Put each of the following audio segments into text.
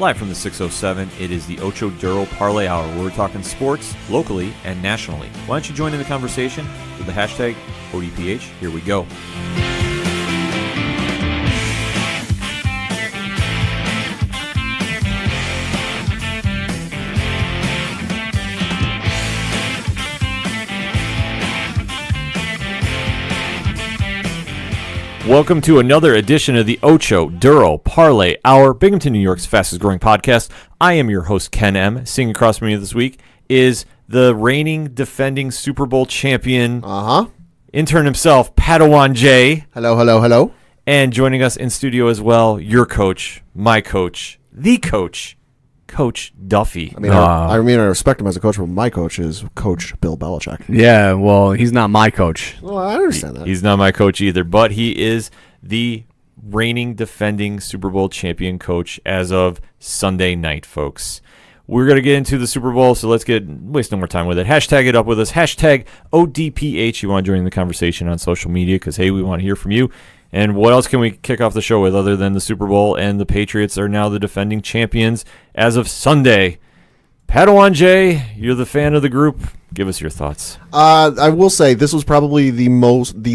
Live from the 607, it is the Ocho Duro Parlay Hour, where we're talking sports locally and nationally. Why don't you join in the conversation with the hashtag ODPH? Here we go. Welcome to another edition of the Ocho Duro Parlay Hour, Binghamton, New York's fastest growing podcast. I am your host, Ken M. Sitting across from me this week is the reigning, defending Super Bowl champion, intern himself, Padawan J. Hello, hello, hello. And joining us in studio as well, your coach, my coach, the coach, Coach Duffy. I respect him as a coach, but my coach is Coach Bill Belichick. Yeah, well, he's not my coach. Well, I understand that. He's not my coach either, but he is the reigning, defending Super Bowl champion coach as of Sunday night, folks. We're going to get into the Super Bowl, so let's waste no more time with it. Hashtag it up with us. Hashtag ODPH. You want to join the conversation on social media because, hey, we want to hear from you. And what else can we kick off the show with other than the Super Bowl? And the Patriots are now the defending champions as of Sunday. Padawan J, you're the fan of the group. Give us your thoughts. I will say this was probably the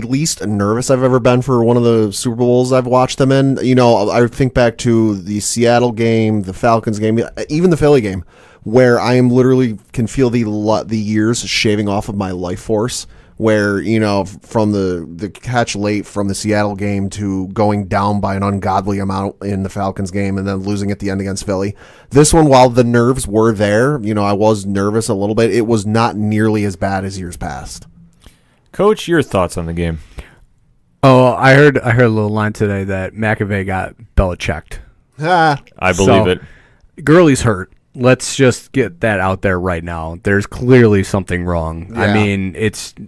least nervous I've ever been for one of the Super Bowls I've watched them in. You know, I think back to the Seattle game, the Falcons game, even the Philly game, where I am literally can feel the years shaving off of my life force. Where, you know, from the catch late from the Seattle game to going down by an ungodly amount in the Falcons game and then losing at the end against Philly. This one, while the nerves were there, you know, I was nervous a little bit. It was not nearly as bad as years past. Coach, your thoughts on the game? Oh, I heard a little line today that McAvey got Belichicked. I believe it. Gurley's hurt. Let's just get that out there right now. There's clearly something wrong. Yeah. I mean,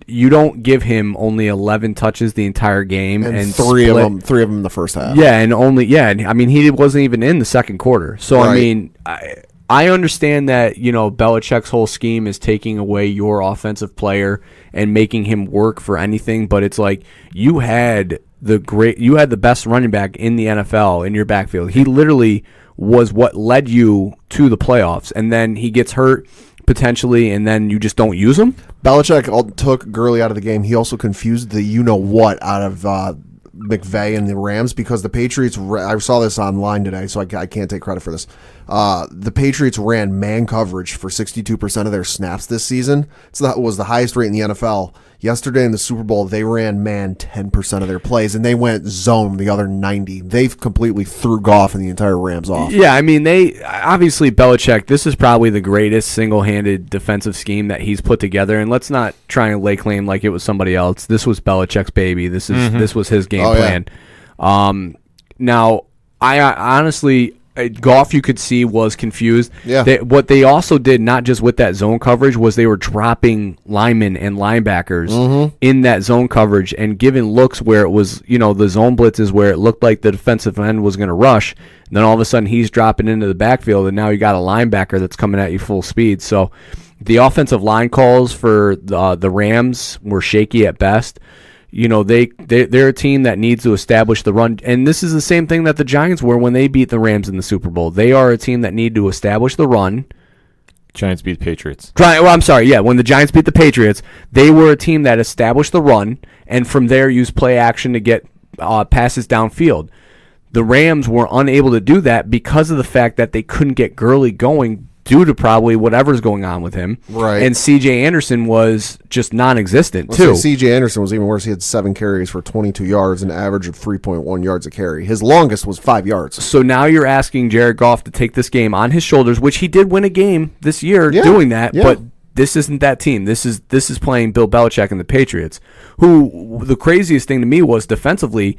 you don't give him only 11 touches the entire game and three of them in the first half. Yeah, I mean, he wasn't even in the second quarter. So right. I mean, I understand that, you know, Belichick's whole scheme is taking away your offensive player and making him work for anything, but it's like you had the best running back in the NFL in your backfield. He literally was what led you to the playoffs, and then he gets hurt potentially, and then you just don't use him. Belichick took Gurley out of the game. He also confused the you-know-what out of McVay and the Rams because the Patriots, I saw this online today, so I can't take credit for this. The Patriots ran man coverage for 62% of their snaps this season. So that was the highest rate in the NFL. Yesterday in the Super Bowl, they ran man 10% of their plays, and they went zone the other 90. They completely threw Goff and the entire Rams off. Yeah, I mean, obviously Belichick, this is probably the greatest single-handed defensive scheme that he's put together, and let's not try and lay claim like it was somebody else. This was Belichick's baby. This was his game plan. Yeah. Now, I honestly, Goff, you could see, was confused. Yeah. What they also did, not just with that zone coverage, was they were dropping linemen and linebackers in that zone coverage and giving looks where it was, you know, the zone blitzes where it looked like the defensive end was going to rush. And then all of a sudden he's dropping into the backfield, and now you got a linebacker that's coming at you full speed. So the offensive line calls for the Rams were shaky at best. You know, they're a team that needs to establish the run, and this is the same thing that the Giants were when they beat the Rams in the Super Bowl. They are a team that need to establish the run. Giants beat Patriots. When the Giants beat the Patriots, they were a team that established the run, and from there used play action to get passes downfield. The Rams were unable to do that because of the fact that they couldn't get Gurley going due to probably whatever's going on with him. Right. And C.J. Anderson was just non-existent, too. C.J. Anderson was even worse. He had 7 carries for 22 yards, an average of 3.1 yards a carry. His longest was 5 yards. So now you're asking Jared Goff to take this game on his shoulders, which he did win a game this year doing that, but this isn't that team. This is playing Bill Belichick and the Patriots, who the craziest thing to me was defensively.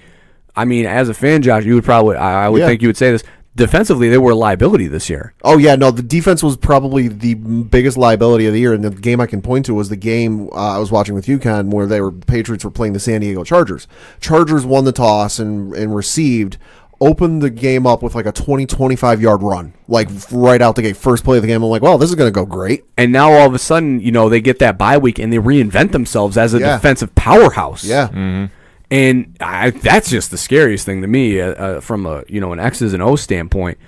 I mean, as a fan, Josh, you would probably, I would think you would say this, defensively, they were a liability this year. Oh, yeah. No, the defense was probably the biggest liability of the year. And the game I can point to was the game I was watching with UConn where Patriots were playing the San Diego Chargers. Chargers won the toss and received, opened the game up with like a 20-25 yard run, like right out the gate, first play of the game. I'm like, well, this is going to go great. And now all of a sudden, you know, they get that bye week and they reinvent themselves as a defensive powerhouse. Yeah. Mm-hmm. And that's just the scariest thing to me from a an X's and O's standpoint.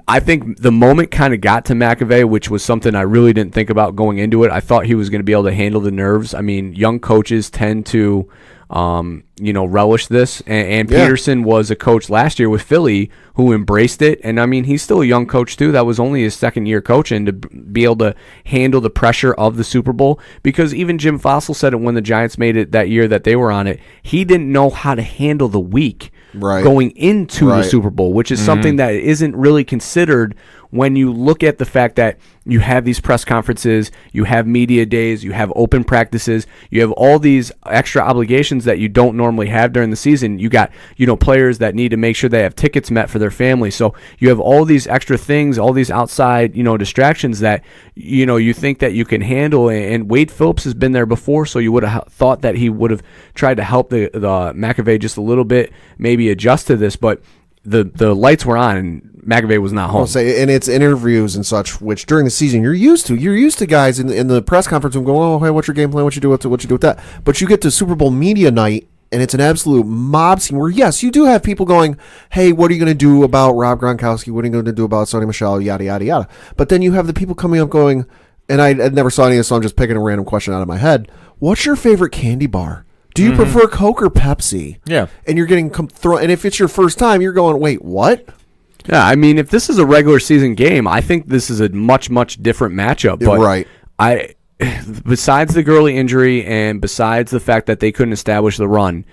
I think the moment kind of got to McAvey, which was something I really didn't think about going into it. I thought he was going to be able to handle the nerves. I mean, young coaches tend to, relish this. And Peterson was a coach last year with Philly who embraced it. And, I mean, he's still a young coach, too. That was only his second year coaching to be able to handle the pressure of the Super Bowl. Because even Jim Fossil said it when the Giants made it that year that they were on it. He didn't know how to handle the week. Going into the Super Bowl, which is something that isn't really considered when you look at the fact that you have these press conferences, you have media days, you have open practices, you have all these extra obligations that you don't normally have during the season. You got, players that need to make sure they have tickets met for their family. So you have all these extra things, all these outside, distractions that, you think that you can handle. And Wade Phillips has been there before, so you would have thought that he would have tried to help the McAvey just a little bit, maybe adjust to this, but the lights were on and McAvey was not home. I'll say, and it's interviews and such, which during the season you're used to. You're used to guys in the press conference room going, "Oh, hey, what's your game plan? What you do with that?" But you get to Super Bowl media night, and it's an absolute mob scene where, yes, you do have people going, "Hey, what are you going to do about Rob Gronkowski? What are you going to do about Sonny Michel? Yada yada yada." But then you have the people coming up going, and I never saw any of this, so I'm just picking a random question out of my head. What's your favorite candy bar? Do you prefer Coke or Pepsi? Yeah. And you're getting thrown, and if it's your first time, you're going, "Wait, what?" Yeah, I mean, if this is a regular season game, I think this is a much, much different matchup. But right. Besides the Gurley injury and besides the fact that they couldn't establish the run,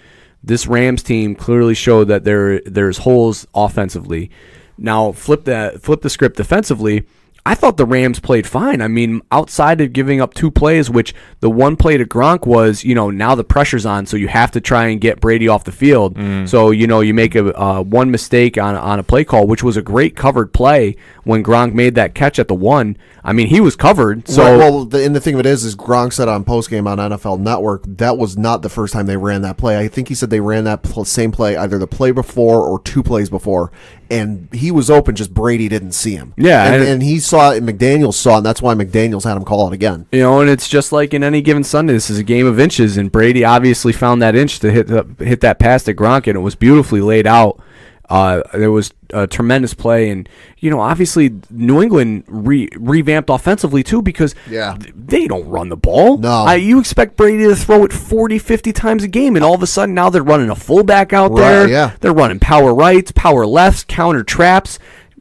this Rams team clearly showed that there's holes offensively. Now, flip the script defensively. I thought the Rams played fine. I mean, outside of giving up 2 plays, which the one play to Gronk was, now the pressure's on, so you have to try and get Brady off the field. So, you make a one mistake on a play call, which was a great covered play when Gronk made that catch at the 1. I mean, he was covered. So, the thing of it is Gronk said on postgame on NFL Network that was not the first time they ran that play. I think he said they ran that same play either the play before or 2 plays before, and he was open, just Brady didn't see him. Yeah, and he saw it, and McDaniels saw it, and that's why McDaniels had him call it again. And it's just like in any given Sunday, this is a game of inches, and Brady obviously found that inch to hit that pass to Gronk, and it was beautifully laid out. There was a tremendous play, and obviously New England revamped offensively too, because they don't run the ball. No, you expect Brady to throw it 40, 50 times a game, and all of a sudden now they're running a fullback out there. Yeah. They're running power rights, power lefts, counter traps.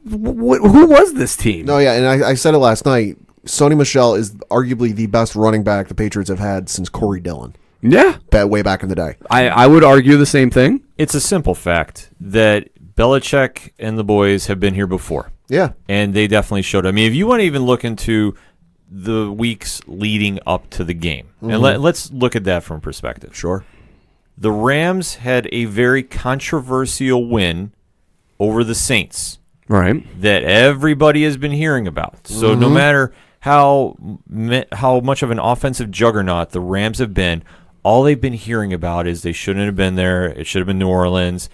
Who was this team? No, yeah, and I said it last night. Sonny Michel is arguably the best running back the Patriots have had since Corey Dillon. Yeah, way back in the day. I would argue the same thing. It's a simple fact that Belichick and the boys have been here before. Yeah. And they definitely showed. I mean, if you want to even look into the weeks leading up to the game, and let's look at that from perspective. Sure. The Rams had a very controversial win over the Saints. Right. That everybody has been hearing about. So no matter how much of an offensive juggernaut the Rams have been, all they've been hearing about is they shouldn't have been there. It should have been New Orleans.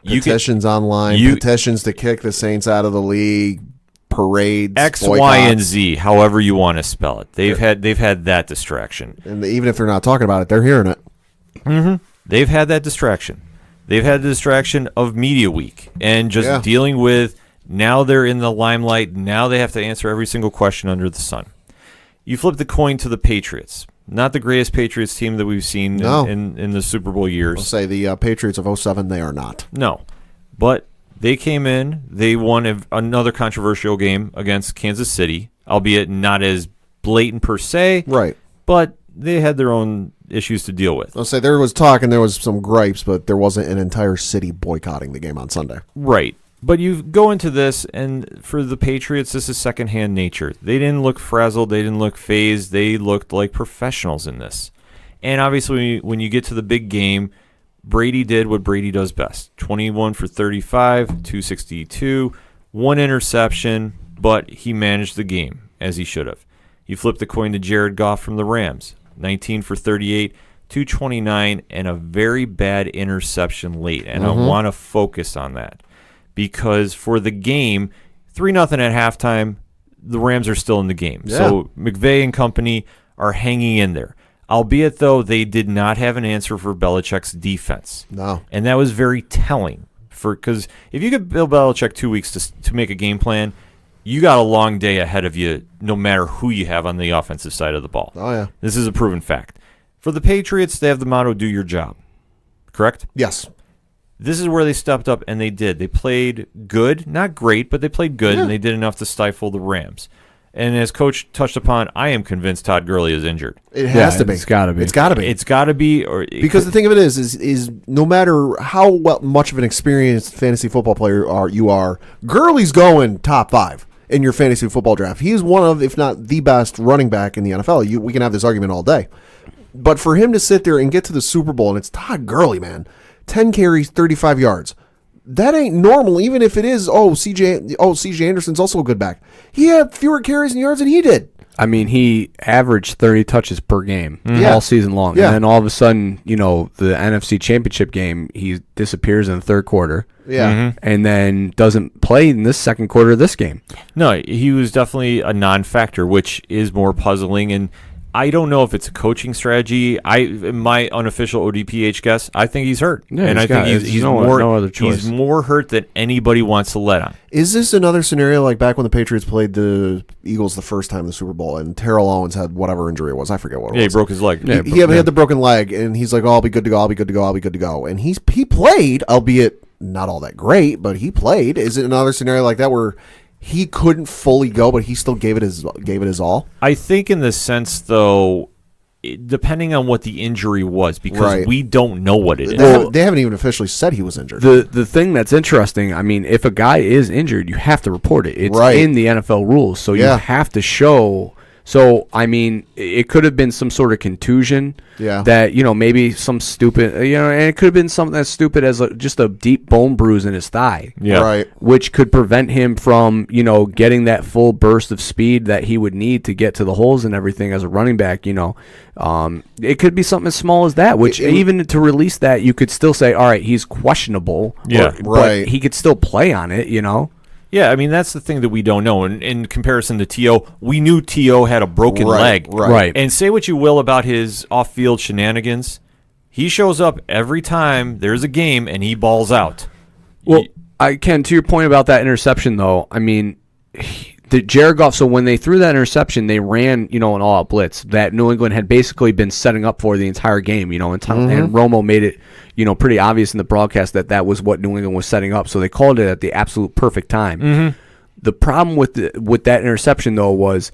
Petitions online, petitions to kick the Saints out of the league, parades, X, boycotts. Y, and Z, however you want to spell it. They've had that distraction. And even if they're not talking about it, they're hearing it. They've had that distraction. They've had the distraction of media week and just dealing with, now they're in the limelight. Now they have to answer every single question under the sun. You flip the coin to the Patriots. Not the greatest Patriots team that we've seen in the Super Bowl years. I'll say the Patriots of 2007, they are not. No. But they came in. They won another controversial game against Kansas City, albeit not as blatant per se. Right. But they had their own issues to deal with. I'll say there was talk and there was some gripes, but there wasn't an entire city boycotting the game on Sunday. Right. But you go into this, and for the Patriots, this is secondhand nature. They didn't look frazzled. They didn't look phased. They looked like professionals in this. And obviously, when you get to the big game, Brady did what Brady does best. 21 for 35, 262, 1 interception, but he managed the game as he should have. You flip the coin to Jared Goff from the Rams. 19 for 38, 229, and a very bad interception late. And I want to focus on that. Because for the game, 3-0 at halftime, the Rams are still in the game. Yeah. So McVay and company are hanging in there. Albeit, though, they did not have an answer for Belichick's defense. No. And that was very telling because if you give Bill Belichick 2 weeks to make a game plan, you got a long day ahead of you, no matter who you have on the offensive side of the ball. Oh, yeah. This is a proven fact. For the Patriots, they have the motto, do your job. Correct? Yes. This is where they stepped up, and they did. They played good. Not great, but they played good, and they did enough to stifle the Rams. And as Coach touched upon, I am convinced Todd Gurley is injured. It has to be. It's got to be. It's got to be. It's got to be. Because the thing of it is no matter how much of an experienced fantasy football player you are, Gurley's going top 5 in your fantasy football draft. He is one of, if not the best running back in the NFL. We can have this argument all day. But for him to sit there and get to the Super Bowl, and it's Todd Gurley, man, 10 carries, 35 yards. That ain't normal, even if it is, CJ Anderson's also a good back. He had fewer carries and yards than he did. I mean, he averaged 30 touches per game all season long. Yeah. And then all of a sudden, the NFC Championship game, he disappears in the third quarter. Yeah. And then doesn't play in this second quarter of this game. No, he was definitely a non-factor, which is more puzzling. And I don't know if it's a coaching strategy. My unofficial ODPH guess, I think he's hurt. Yeah, and I think he's no other choice. He's more hurt than anybody wants to let on. Is this another scenario like back when the Patriots played the Eagles the first time in the Super Bowl and Terrell Owens had whatever injury it was? I forget what it was. Yeah, he broke his leg. He had the broken leg, and he's like, I'll be good to go, I'll be good to go, I'll be good to go. And he played, albeit not all that great, but he played. Is it another scenario like that where he couldn't fully go, but he still gave it his all? I think in the sense, though, depending on what the injury was, because we don't know what it is. They haven't even officially said he was injured. The thing that's interesting, I mean, if a guy is injured, you have to report it. It's in the NFL rules, so you have to show. So, I mean, it could have been some sort of contusion that, maybe some stupid, and it could have been something as stupid as just a deep bone bruise in his thigh. Yeah. Right. Which could prevent him from, getting that full burst of speed that he would need to get to the holes and everything as a running back, It could be something as small as that, which even to release that, you could still say, all right, he's questionable. But he could still play on it, Yeah, I mean, that's the thing that we don't know. And in comparison to T.O., we knew T.O. had a broken leg. Right. And say what you will about his off-field shenanigans, he shows up every time there's a game and he balls out. Well, Ken, to your point about that interception, though, I mean, the Jared Goff, so when they threw that interception, they ran, an all-out blitz that New England had basically been setting up for the entire game, and Romo made it, pretty obvious in the broadcast that was what New England was setting up. So they called it at the absolute perfect time. Mm-hmm. The problem with that interception, though, was,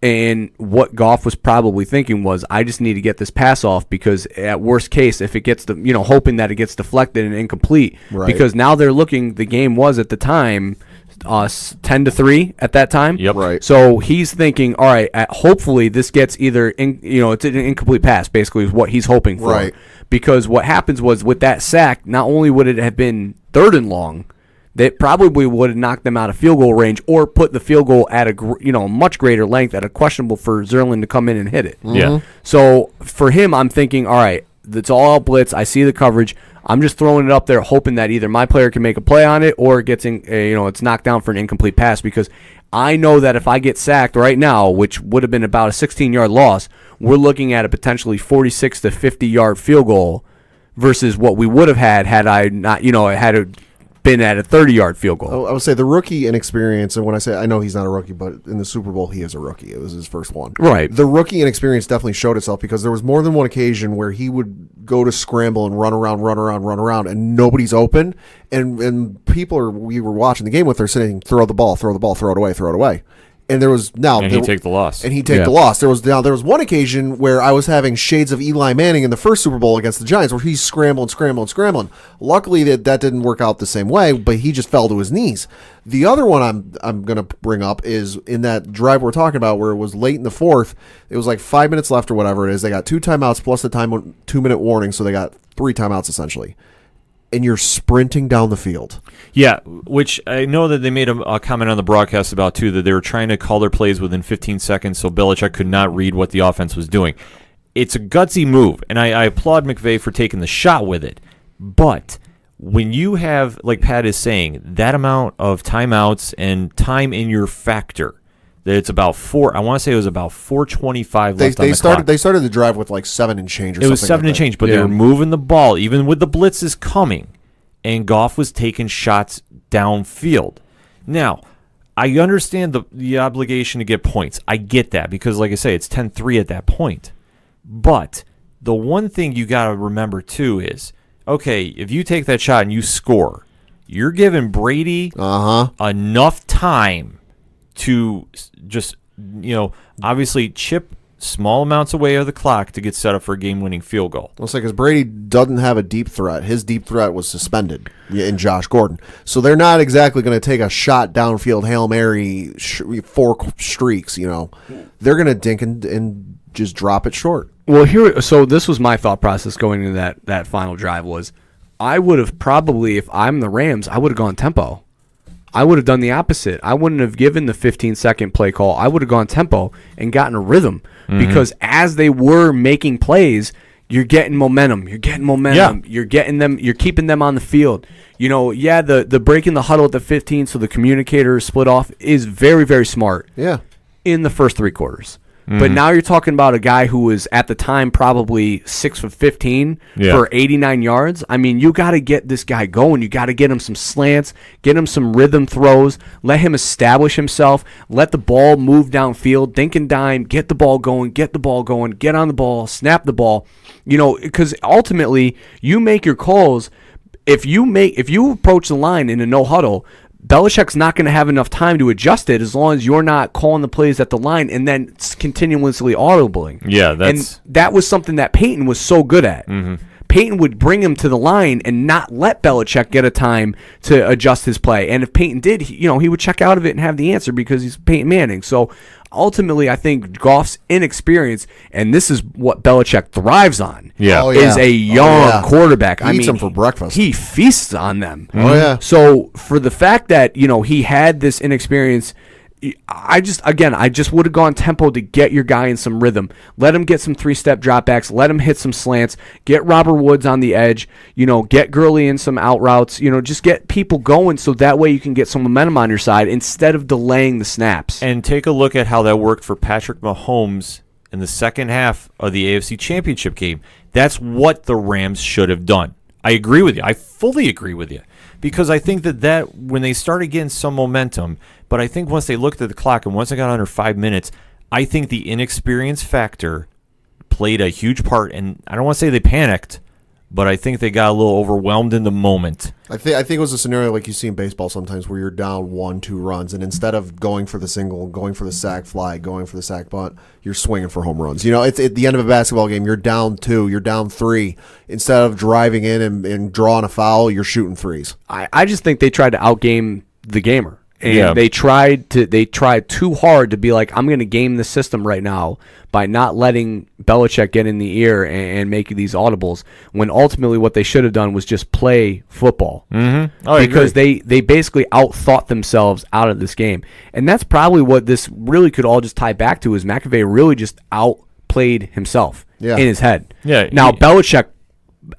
and what Goff was probably thinking was, I just need to get this pass off because at worst case, if it gets hoping that it gets deflected and incomplete, because now they're looking, the game was at the time 10-3 at that time. Yep. Right. So he's thinking, all right, hopefully this gets either it's an incomplete pass, basically is what he's hoping for. Right. Because what happens was with that sack, not only would it have been 3rd and long, that probably would have knocked them out of field goal range or put the field goal at a much greater length, at a questionable for Zerlin to come in and hit it. Yeah. So for him, I'm thinking, all right, it's all out blitz. I see the coverage. I'm just throwing it up there, hoping that either my player can make a play on it or it gets it's knocked down for an incomplete pass, because I know that if I get sacked right now, which would have been about a 16-yard loss, we're looking at a potentially 46 to 50-yard field goal versus what we would have had I not, had it been at a 30-yard field goal. I would say the rookie inexperience, and when I say, I know he's not a rookie, but in the Super Bowl he is a rookie. It was his first one. Right. The rookie inexperience definitely showed itself, because there was more than one occasion where he would go to scramble and run around, and nobody's open, and we were watching the game with, they're saying, throw the ball, throw it away. And there was he'd take the loss. And he'd take the loss. There was one occasion where I was having shades of Eli Manning in the first Super Bowl against the Giants, where he's scrambling. Luckily, that didn't work out the same way, but he just fell to his knees. The other one I'm going to bring up is in that drive we're talking about, where it was late in the fourth. It was like 5 minutes left or whatever it is. They got 2 timeouts plus the 2-minute warning, so they got 3 timeouts essentially. And you're sprinting down the field. Yeah, which I know that they made a comment on the broadcast about, too, that they were trying to call their plays within 15 seconds so Belichick could not read what the offense was doing. It's a gutsy move, and I applaud McVay for taking the shot with it. But when you have, like Pat is saying, that amount of timeouts and time in your factor, that it's about I want to say it was about 4:25 left on the clock. They started the drive with like 7 and change or something. It was 7 and change, but they were moving the ball, even with the blitzes coming. and Goff was taking shots downfield. Now, I understand the obligation to get points. I get that because, like I say, it's 10-3 at that point. But the one thing you got to remember, too, is, okay, if you take that shot and you score, you're giving Brady enough time to just, obviously chip small amounts away of the clock to get set up for a game-winning field goal. I'll say because Brady doesn't have a deep threat. His deep threat was suspended in Josh Gordon. So they're not exactly going to take a shot downfield, Hail Mary, 4 streaks, They're going to dink and just drop it short. Well, so this was my thought process going into that final drive was I would have probably, if I'm the Rams, I would have gone tempo. I would have done the opposite. I wouldn't have given the 15-second play call. I would have gone tempo and gotten a rhythm because as they were making plays, you're getting momentum. Yeah. You're getting them. You're keeping them on the field. The breaking the huddle at the 15 so the communicators split off is very, very smart. Yeah. In the first 3 quarters. But now you're talking about a guy who was at the time probably 6 of 15 for 89 yards. I mean, you got to get this guy going. You got to get him some slants, get him some rhythm throws, let him establish himself, let the ball move downfield, dink and dime, get the ball going, get on the ball, snap the ball. Because ultimately you make your calls. If you approach the line in a no huddle, Belichick's not going to have enough time to adjust it as long as you're not calling the plays at the line and then continuously audibling. Yeah, and that was something that Peyton was so good at. Peyton would bring him to the line and not let Belichick get a time to adjust his play. And if Peyton did, he would check out of it and have the answer because he's Peyton Manning. So ultimately, I think Goff's inexperience, and this is what Belichick thrives on, is a young quarterback. He eats them for breakfast. He feasts on them. Oh, yeah. So for the fact that, he had this inexperience, I just would have gone tempo to get your guy in some rhythm. Let him get some 3-step dropbacks. Let him hit some slants. Get Robert Woods on the edge. Get Gurley in some out routes. Just get people going so that way you can get some momentum on your side instead of delaying the snaps. And take a look at how that worked for Patrick Mahomes in the second half of the AFC Championship game. That's what the Rams should have done. I agree with you. I fully agree with you. Because I think that when they started getting some momentum, but I think once they looked at the clock and once they got under 5 minutes, I think the inexperience factor played a huge part. And I don't want to say they panicked, but I think they got a little overwhelmed in the moment. I think it was a scenario like you see in baseball sometimes where you're down 1-2 runs, and instead of going for the single, going for the sac fly, going for the sac bunt, you're swinging for home runs. It's at the end of a basketball game. You're down 2, you're down 3. Instead of driving in and drawing a foul, you're shooting threes. I just think they tried to outgame the gamer. And they tried too hard to be like, I'm going to game the system right now by not letting Belichick get in the ear and make these audibles, when ultimately what they should have done was just play football. Because they basically outthought themselves out of this game. And that's probably what this really could all just tie back to, is McAvey really just outplayed himself in his head. Now, Belichick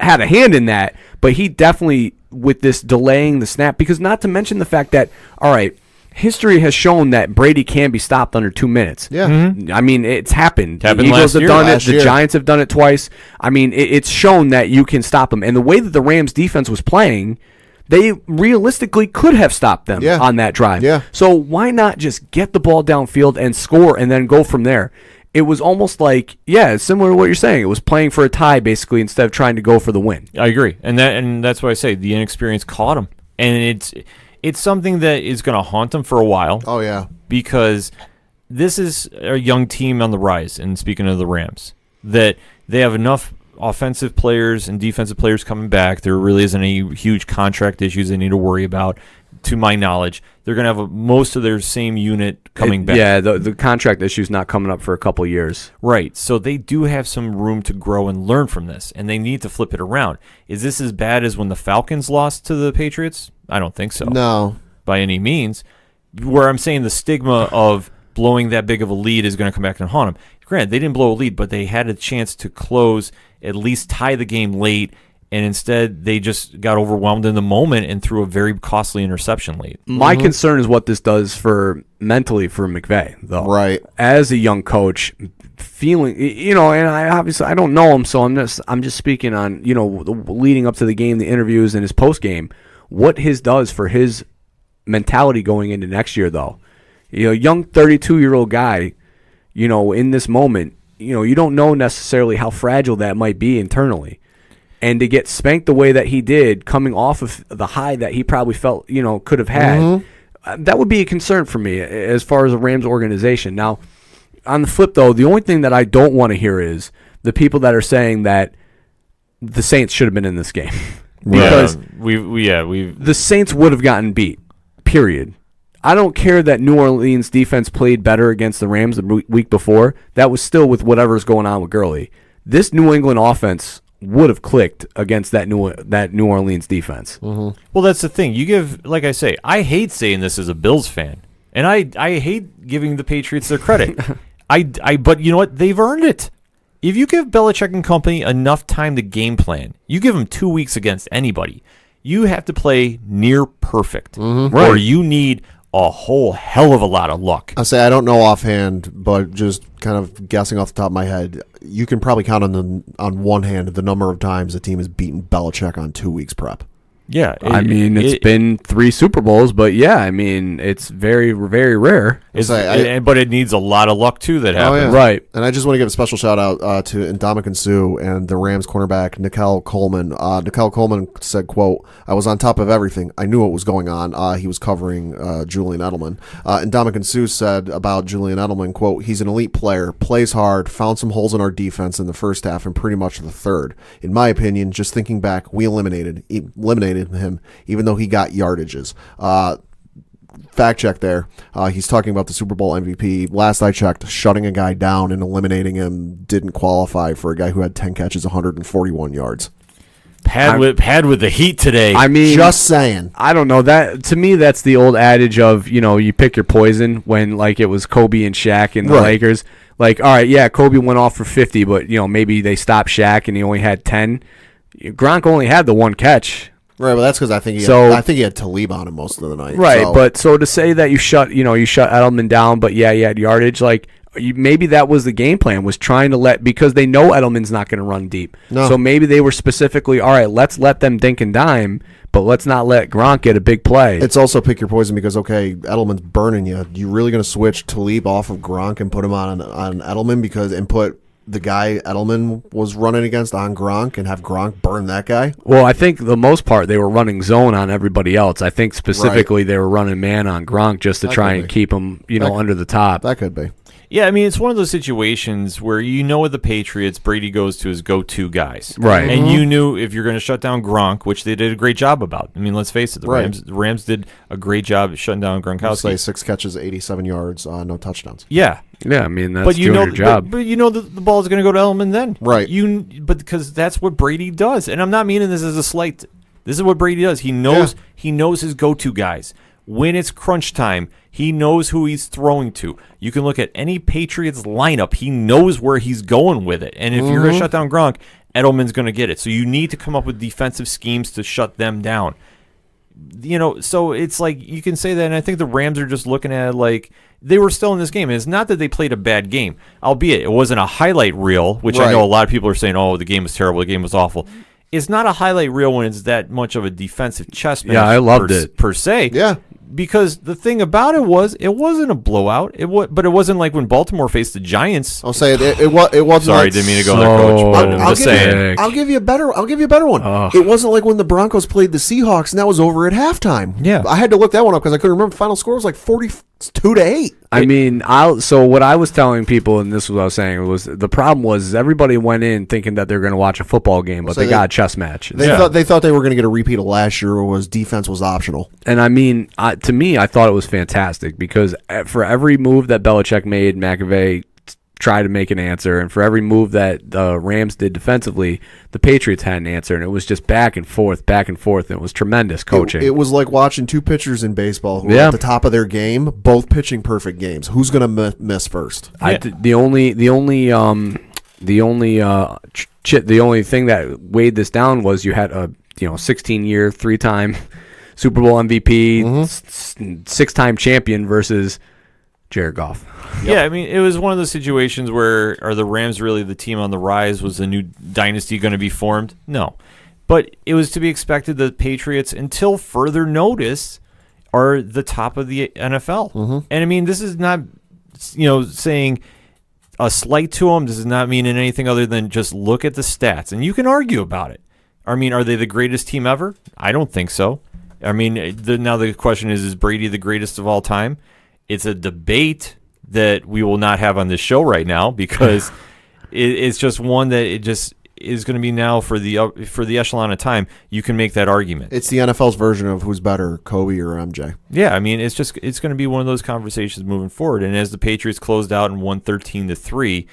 had a hand in that, but he definitely, with this delaying the snap, because not to mention the fact that, all right, history has shown that Brady can be stopped under 2 minutes. I mean, it's happened. The Eagles have done it. The Giants have done it twice. I mean, it's shown that you can stop him. And the way that the Rams defense was playing, they realistically could have stopped them on that drive. So why not just get the ball downfield and score and then go from there? It was almost like, it's similar to what you're saying. It was playing for a tie, basically, instead of trying to go for the win. I agree. And that's why I say the inexperience caught him. And it's something that is going to haunt them for a while. Oh, yeah. Because this is a young team on the rise, and speaking of the Rams, that they have enough offensive players and defensive players coming back. There really isn't any huge contract issues they need to worry about, to my knowledge. They're going to have most of their same unit coming back. Yeah, the contract issue's not coming up for a couple years. Right. So they do have some room to grow and learn from this, and they need to flip it around. Is this as bad as when the Falcons lost to the Patriots? I don't think so. No. By any means. Where I'm saying the stigma of blowing that big of a lead is going to come back and haunt them. Granted, they didn't blow a lead, but they had a chance to close, at least tie the game late, and instead they just got overwhelmed in the moment and threw a very costly interception late. My concern is what this does for mentally for McVay, though. Right. As a young coach, feeling, and I don't know him, so I'm just speaking on, leading up to the game, the interviews, and his post game, what his does for his mentality going into next year, though. Young 32-year-old guy, in this moment, you don't know necessarily how fragile that might be internally. And to get spanked the way that he did, coming off of the high that he probably felt, could have had, that would be a concern for me as far as the Rams organization. Now, on the flip, though, the only thing that I don't want to hear is the people that are saying that the Saints should have been in this game. Because the Saints would have gotten beat, period. I don't care that New Orleans defense played better against the Rams the week before. That was still with whatever's going on with Gurley. This New England offense would have clicked against that New Orleans defense. Mm-hmm. Well, that's the thing. You give, like I say, I hate saying this as a Bills fan, and I hate giving the Patriots their credit. But you know what? They've earned it. If you give Belichick and company enough time to game plan, you give them 2 weeks against anybody, you have to play near perfect, or you need a whole hell of a lot of luck. I'll say I don't know offhand, but just kind of guessing off the top of my head, you can probably count on one hand the number of times the team has beaten Belichick on 2 weeks prep. Yeah. It's been 3 Super Bowls, but it's very, very rare. But it needs a lot of luck, too, that happens. Yeah. Right. And I just want to give a special shout-out to Ndamukong Suh and the Rams cornerback, Nikel Coleman. Nikel Coleman said, quote, "I was on top of everything. I knew what was going on." He was covering Julian Edelman. Ndamukong Suh said about Julian Edelman, quote, "He's an elite player, plays hard, found some holes in our defense in the first half and pretty much the third. In my opinion, just thinking back, we eliminated him, even though he got yardages." Fact check there. He's talking about the Super Bowl MVP. Last I checked, shutting a guy down and eliminating him didn't qualify for a guy who had 10 catches, 141 yards. Pad with the heat today. I mean, just saying. I don't know. That to me, that's the old adage of, you pick your poison when, like, it was Kobe and Shaq and the Lakers. Like, all right, yeah, Kobe went off for 50, but, maybe they stopped Shaq and he only had 10. Gronk only had the 1 catch. Right, well, that's because I think he had Talib on him most of the night. Right, but so to say that you shut Edelman down, but yeah, you had yardage, like maybe that was the game plan, was trying to because they know Edelman's not going to run deep. No. So maybe they were specifically, all right, let's let them dink and dime, but let's not let Gronk get a big play. It's also pick your poison because, okay, Edelman's burning you. You really going to switch Talib off of Gronk and put him on Edelman and put the guy Edelman was running against on Gronk and have Gronk burn that guy? Well, I think the most part they were running zone on everybody else. I think specifically they were running man on Gronk just to try and keep him, under the top. That could be. Yeah, I mean, it's one of those situations where with the Patriots, Brady goes to his go-to guys. Right. And you knew if you're going to shut down Gronk, which they did a great job about. I mean, let's face it, the Rams did a great job at shutting down Gronkowski. Say 6 catches, 87 yards, no touchdowns. Yeah. Yeah, I mean, that's doing your job. But the ball is going to go to Edelman then. Right. But because that's what Brady does. And I'm not meaning this as a slight. This is what Brady does. He knows his go-to guys. When it's crunch time, he knows who he's throwing to. You can look at any Patriots lineup. He knows where he's going with it. And if you're going to shut down Gronk, Edelman's going to get it. So you need to come up with defensive schemes to shut them down. So it's like you can say that, and I think the Rams are just looking at it like they were still in this game. And it's not that they played a bad game, albeit it wasn't a highlight reel, which I know a lot of people are saying, oh, the game was terrible, the game was awful. It's not a highlight reel when it's that much of a defensive chess match. Yeah, I loved it. Per se. Yeah. Because the thing about it wasn't a blowout. But it wasn't like when Baltimore faced the Giants. I'll say it wasn't. Sorry, didn't mean to go there, Coach. But I'm just saying. I'll give you a better one. It wasn't like when the Broncos played the Seahawks and that was over at halftime. Yeah, I had to look that one up because I couldn't remember. The final score was like 42-8. I mean, so what I was telling people, and this is what I was saying, was the problem was everybody went in thinking that they're going to watch a football game, but they got a chess match. They thought they were going to get a repeat of last year, or defense was optional. And I mean, to me, I thought it was fantastic because for every move that Belichick made, McAvey tried to make an answer, and for every move that the Rams did defensively, the Patriots had an answer, and it was just back and forth, and it was tremendous coaching. It was like watching two pitchers in baseball who were at the top of their game, both pitching perfect games. Who's going to miss first? The only thing that weighed this down was you had a 16-year, 3-time Super Bowl MVP, 6-time champion versus Jared Goff. Yeah, I mean, it was one of those situations where are the Rams really the team on the rise? Was the new dynasty going to be formed? No. But it was to be expected that the Patriots, until further notice, are the top of the NFL. Mm-hmm. And I mean, this is not, saying a slight to them. This does not mean anything other than just look at the stats. And you can argue about it. I mean, are they the greatest team ever? I don't think so. I mean, now the question is Brady the greatest of all time? It's a debate that we will not have on this show right now because it's just one that it just is going to be now for the echelon of time. You can make that argument. It's the NFL's version of who's better, Kobe or MJ. Yeah, I mean, it's going to be one of those conversations moving forward. And as the Patriots closed out and won 13-3,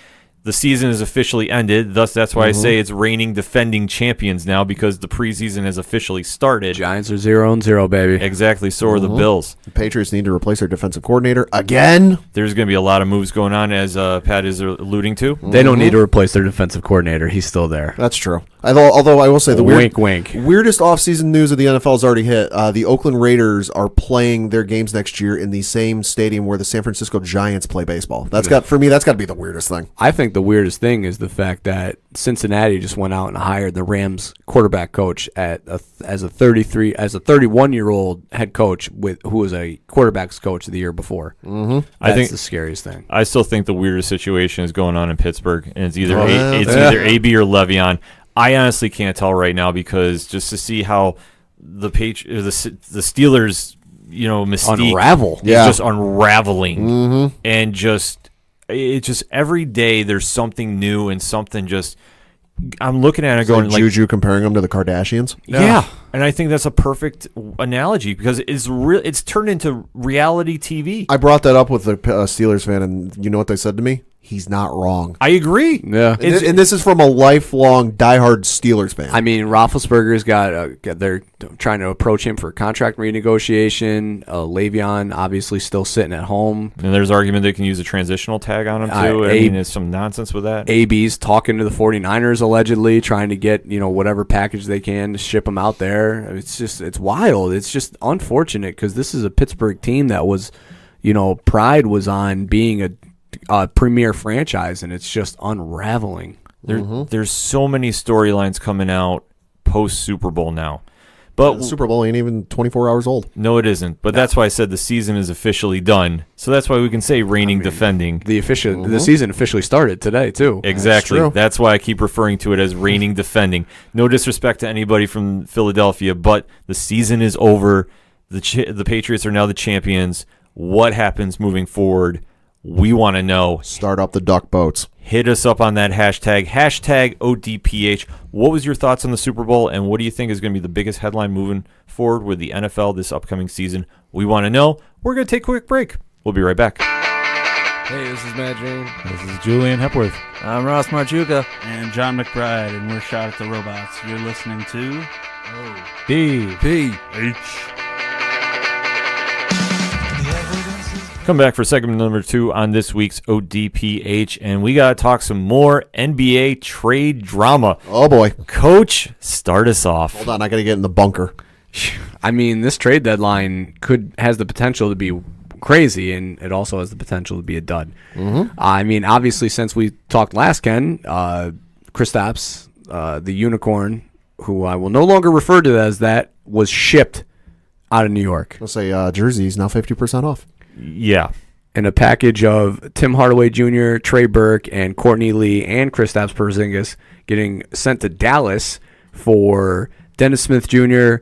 the season is officially ended. Thus, that's why I say it's reigning defending champions now because the preseason has officially started. Giants are 0-0, baby. Exactly. So are the Bills. The Patriots need to replace their defensive coordinator again. There's going to be a lot of moves going on, as Pat is alluding to. They don't need to replace their defensive coordinator. He's still there. That's true. Although I will say the wink, wink. weirdest offseason news of the NFL has already hit. The Oakland Raiders are playing their games next year in the same stadium where the San Francisco Giants play baseball. That's got to be the weirdest thing. I think the weirdest thing is the fact that Cincinnati just went out and hired the Rams quarterback coach as a 31-year-old head coach who was a quarterbacks coach the year before. Mm-hmm. I think the scariest thing. I still think the weirdest situation is going on in Pittsburgh, and it's either either AB or Le'Veon. I honestly can't tell right now because just to see how the Steelers, mystique unravel, is just unraveling, and just every day there's something new and something just. I'm looking at it going like Juju comparing them to the Kardashians. Yeah, and I think that's a perfect analogy because it's turned into reality TV. I brought that up with the Steelers fan, and you know what they said to me? He's not wrong. I agree. Yeah, and this is from a lifelong diehard Steelers fan. I mean, Roethlisberger's they're trying to approach him for contract renegotiation. Le'Veon obviously still sitting at home. And there's argument they can use a transitional tag on him too. I mean, there's some nonsense with that. AB's talking to the 49ers allegedly, trying to get whatever package they can to ship him out there. It's wild. It's just unfortunate because this is a Pittsburgh team that was, pride was on being a premier franchise, and it's just unraveling. There's so many storylines coming out post Super Bowl now, but the Super Bowl ain't even 24 hours old. No, it isn't. But that's why I said the season is officially done. So that's why we can say reigning defending. The season officially started today too. Exactly. That's why I keep referring to it as reigning defending. No disrespect to anybody from Philadelphia, but the season is over. The Patriots are now the champions. What happens moving forward? We want to know. Start up the duck boats. Hit us up on that hashtag ODPH. What was your thoughts on the Super Bowl, and what do you think is going to be the biggest headline moving forward with the NFL this upcoming season? We want to know. We're going to take a quick break. We'll be right back. Hey, this is Matt Jane. This is Julian Hepworth. I'm Ross Marchuka. And John McBride, and we're Shot at the Robots. You're listening to ODPH. Come back for segment number 2 on this week's ODPH, and we got to talk some more NBA trade drama. Oh, boy. Coach, start us off. Hold on, I got to get in the bunker. I mean, this trade deadline has the potential to be crazy, and it also has the potential to be a dud. I mean, obviously, since we talked last, Ken, Kristaps, the unicorn, who I will no longer refer to as that, was shipped out of New York. I'll say jerseys now 50% off. Yeah. In a package of Tim Hardaway Jr., Trey Burke, and Courtney Lee, and Kristaps Porzingis getting sent to Dallas for Dennis Smith Jr.,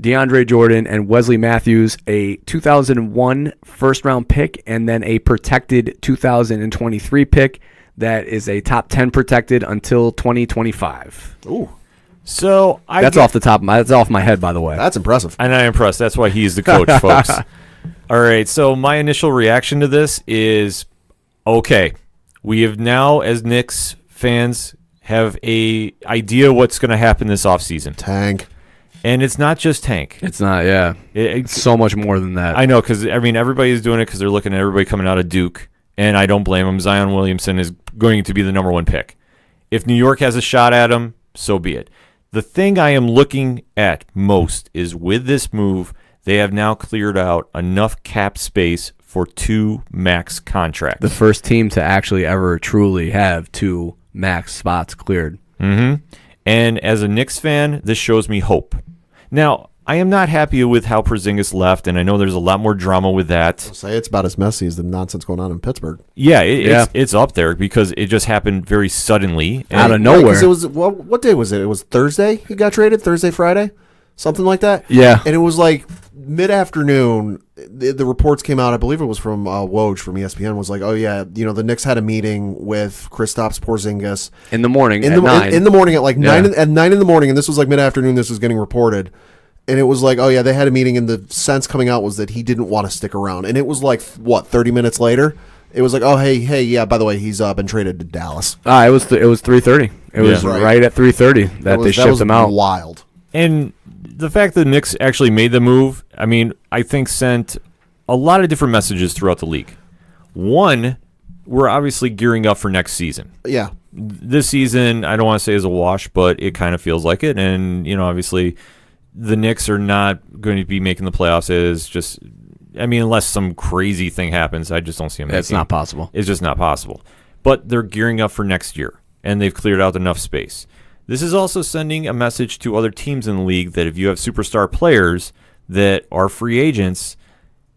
DeAndre Jordan, and Wesley Matthews, a 2001 first-round pick, and then a protected 2023 pick that is a top 10 protected until 2025. Ooh. So that's off my head, by the way. That's impressive. And I'm impressed. That's why he's the coach, folks. All right, so my initial reaction to this is, okay, we have now, as Knicks fans, have a idea what's going to happen this offseason. Tank. And it's not just tank. It's not, yeah. It's so much more than that. I know, because, I mean, everybody's doing it because they're looking at everybody coming out of Duke, and I don't blame them. Zion Williamson is going to be the number 1 pick. If New York has a shot at him, so be it. The thing I am looking at most is with this move, they have now cleared out enough cap space for 2 max contracts. The first team to actually ever truly have 2 max spots cleared. Mm-hmm. And as a Knicks fan, this shows me hope. Now, I am not happy with how Porzingis left, and I know there's a lot more drama with that. I'll say it's about as messy as the nonsense going on in Pittsburgh. Yeah, it's up there because it just happened very suddenly. Out of nowhere. 'Cause it was, what day was it? It was Thursday he got traded? Thursday, Friday? Something like that? Yeah. And it was like mid-afternoon, the reports came out, I believe it was from Woj from ESPN, was like, oh yeah, the Knicks had a meeting with Kristaps Porzingis. In the morning at 9. In the morning at like 9 in the morning, and this was like mid-afternoon, this was getting reported. And it was like, oh yeah, they had a meeting, and the sense coming out was that he didn't want to stick around. And it was like, 30 minutes later? It was like, oh, hey, yeah, by the way, he's been traded to Dallas. It was 3:30. It was right at 3:30 that they shipped him out. Wild. And the fact that the Knicks actually made the move, I mean, I think sent a lot of different messages throughout the league. One, we're obviously gearing up for next season. Yeah. This season, I don't want to say is a wash, but it kind of feels like it. And, obviously the Knicks are not going to be making the playoffs unless some crazy thing happens. I just don't see them making it. It's not possible. It's just not possible. But they're gearing up for next year, and they've cleared out enough space. This is also sending a message to other teams in the league that if you have superstar players that are free agents,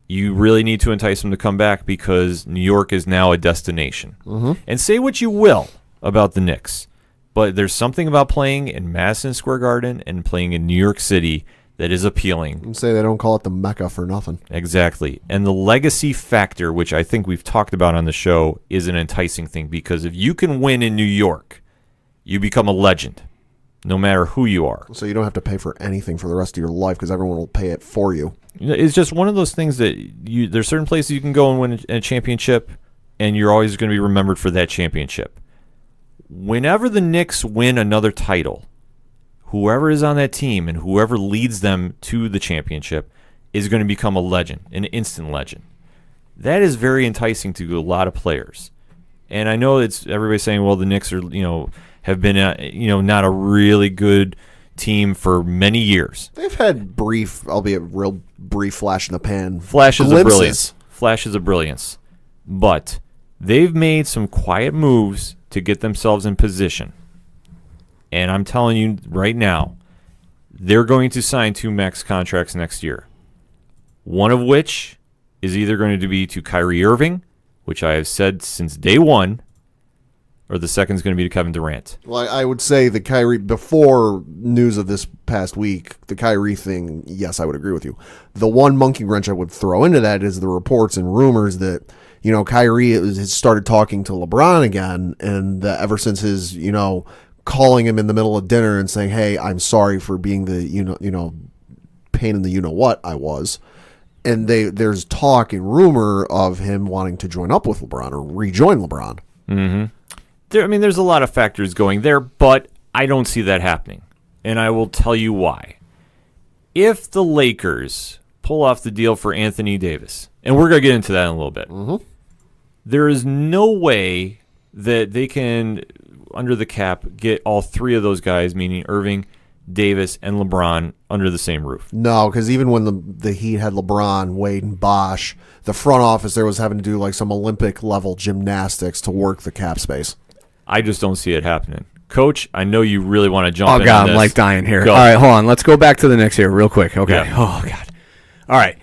you really need to entice them to come back because New York is now a destination. Mm-hmm. And say what you will about the Knicks, but there's something about playing in Madison Square Garden and playing in New York City that is appealing. And say they don't call it the Mecca for nothing. Exactly. And the legacy factor, which I think we've talked about on the show, is an enticing thing because if you can win in New York, you become a legend, no matter who you are. So you don't have to pay for anything for the rest of your life because everyone will pay it for you. It's just one of those things that there's certain places you can go and win a championship, and you're always going to be remembered for that championship. Whenever the Knicks win another title, whoever is on that team and whoever leads them to the championship is going to become a legend, an instant legend. That is very enticing to a lot of players. And I know it's everybody's saying, well, the Knicks are, have been, not a really good team for many years. They've had brief, albeit real brief flash in the pan. Flashes of brilliance. But they've made some quiet moves to get themselves in position. And I'm telling you right now, they're going to sign 2 max contracts next year. One of which is either going to be to Kyrie Irving, which I have said since day one, or the second is going to be to Kevin Durant. Well, I would say the Kyrie, before news of this past week, the Kyrie thing, yes, I would agree with you. The one monkey wrench I would throw into that is the reports and rumors that, Kyrie has started talking to LeBron again, and ever since his, calling him in the middle of dinner and saying, hey, I'm sorry for being the, pain in the you-know-what I was. And there's talk and rumor of him wanting to join up with LeBron or rejoin LeBron. Mm-hmm. There's a lot of factors going there, but I don't see that happening. And I will tell you why. If the Lakers pull off the deal for Anthony Davis, and we're going to get into that in a little bit, there is no way that they can, under the cap, get all 3 of those guys, meaning Irving, Davis, and LeBron, under the same roof. No, because even when the Heat had LeBron, Wade, and Bosh, the front office there was having to do like some Olympic-level gymnastics to work the cap space. I just don't see it happening. Coach, I know you really want to jump in on this. Oh, God, I'm like dying here. Go. All right, hold on. Let's go back to the Knicks here real quick. Okay. Yeah. Oh, God. All right.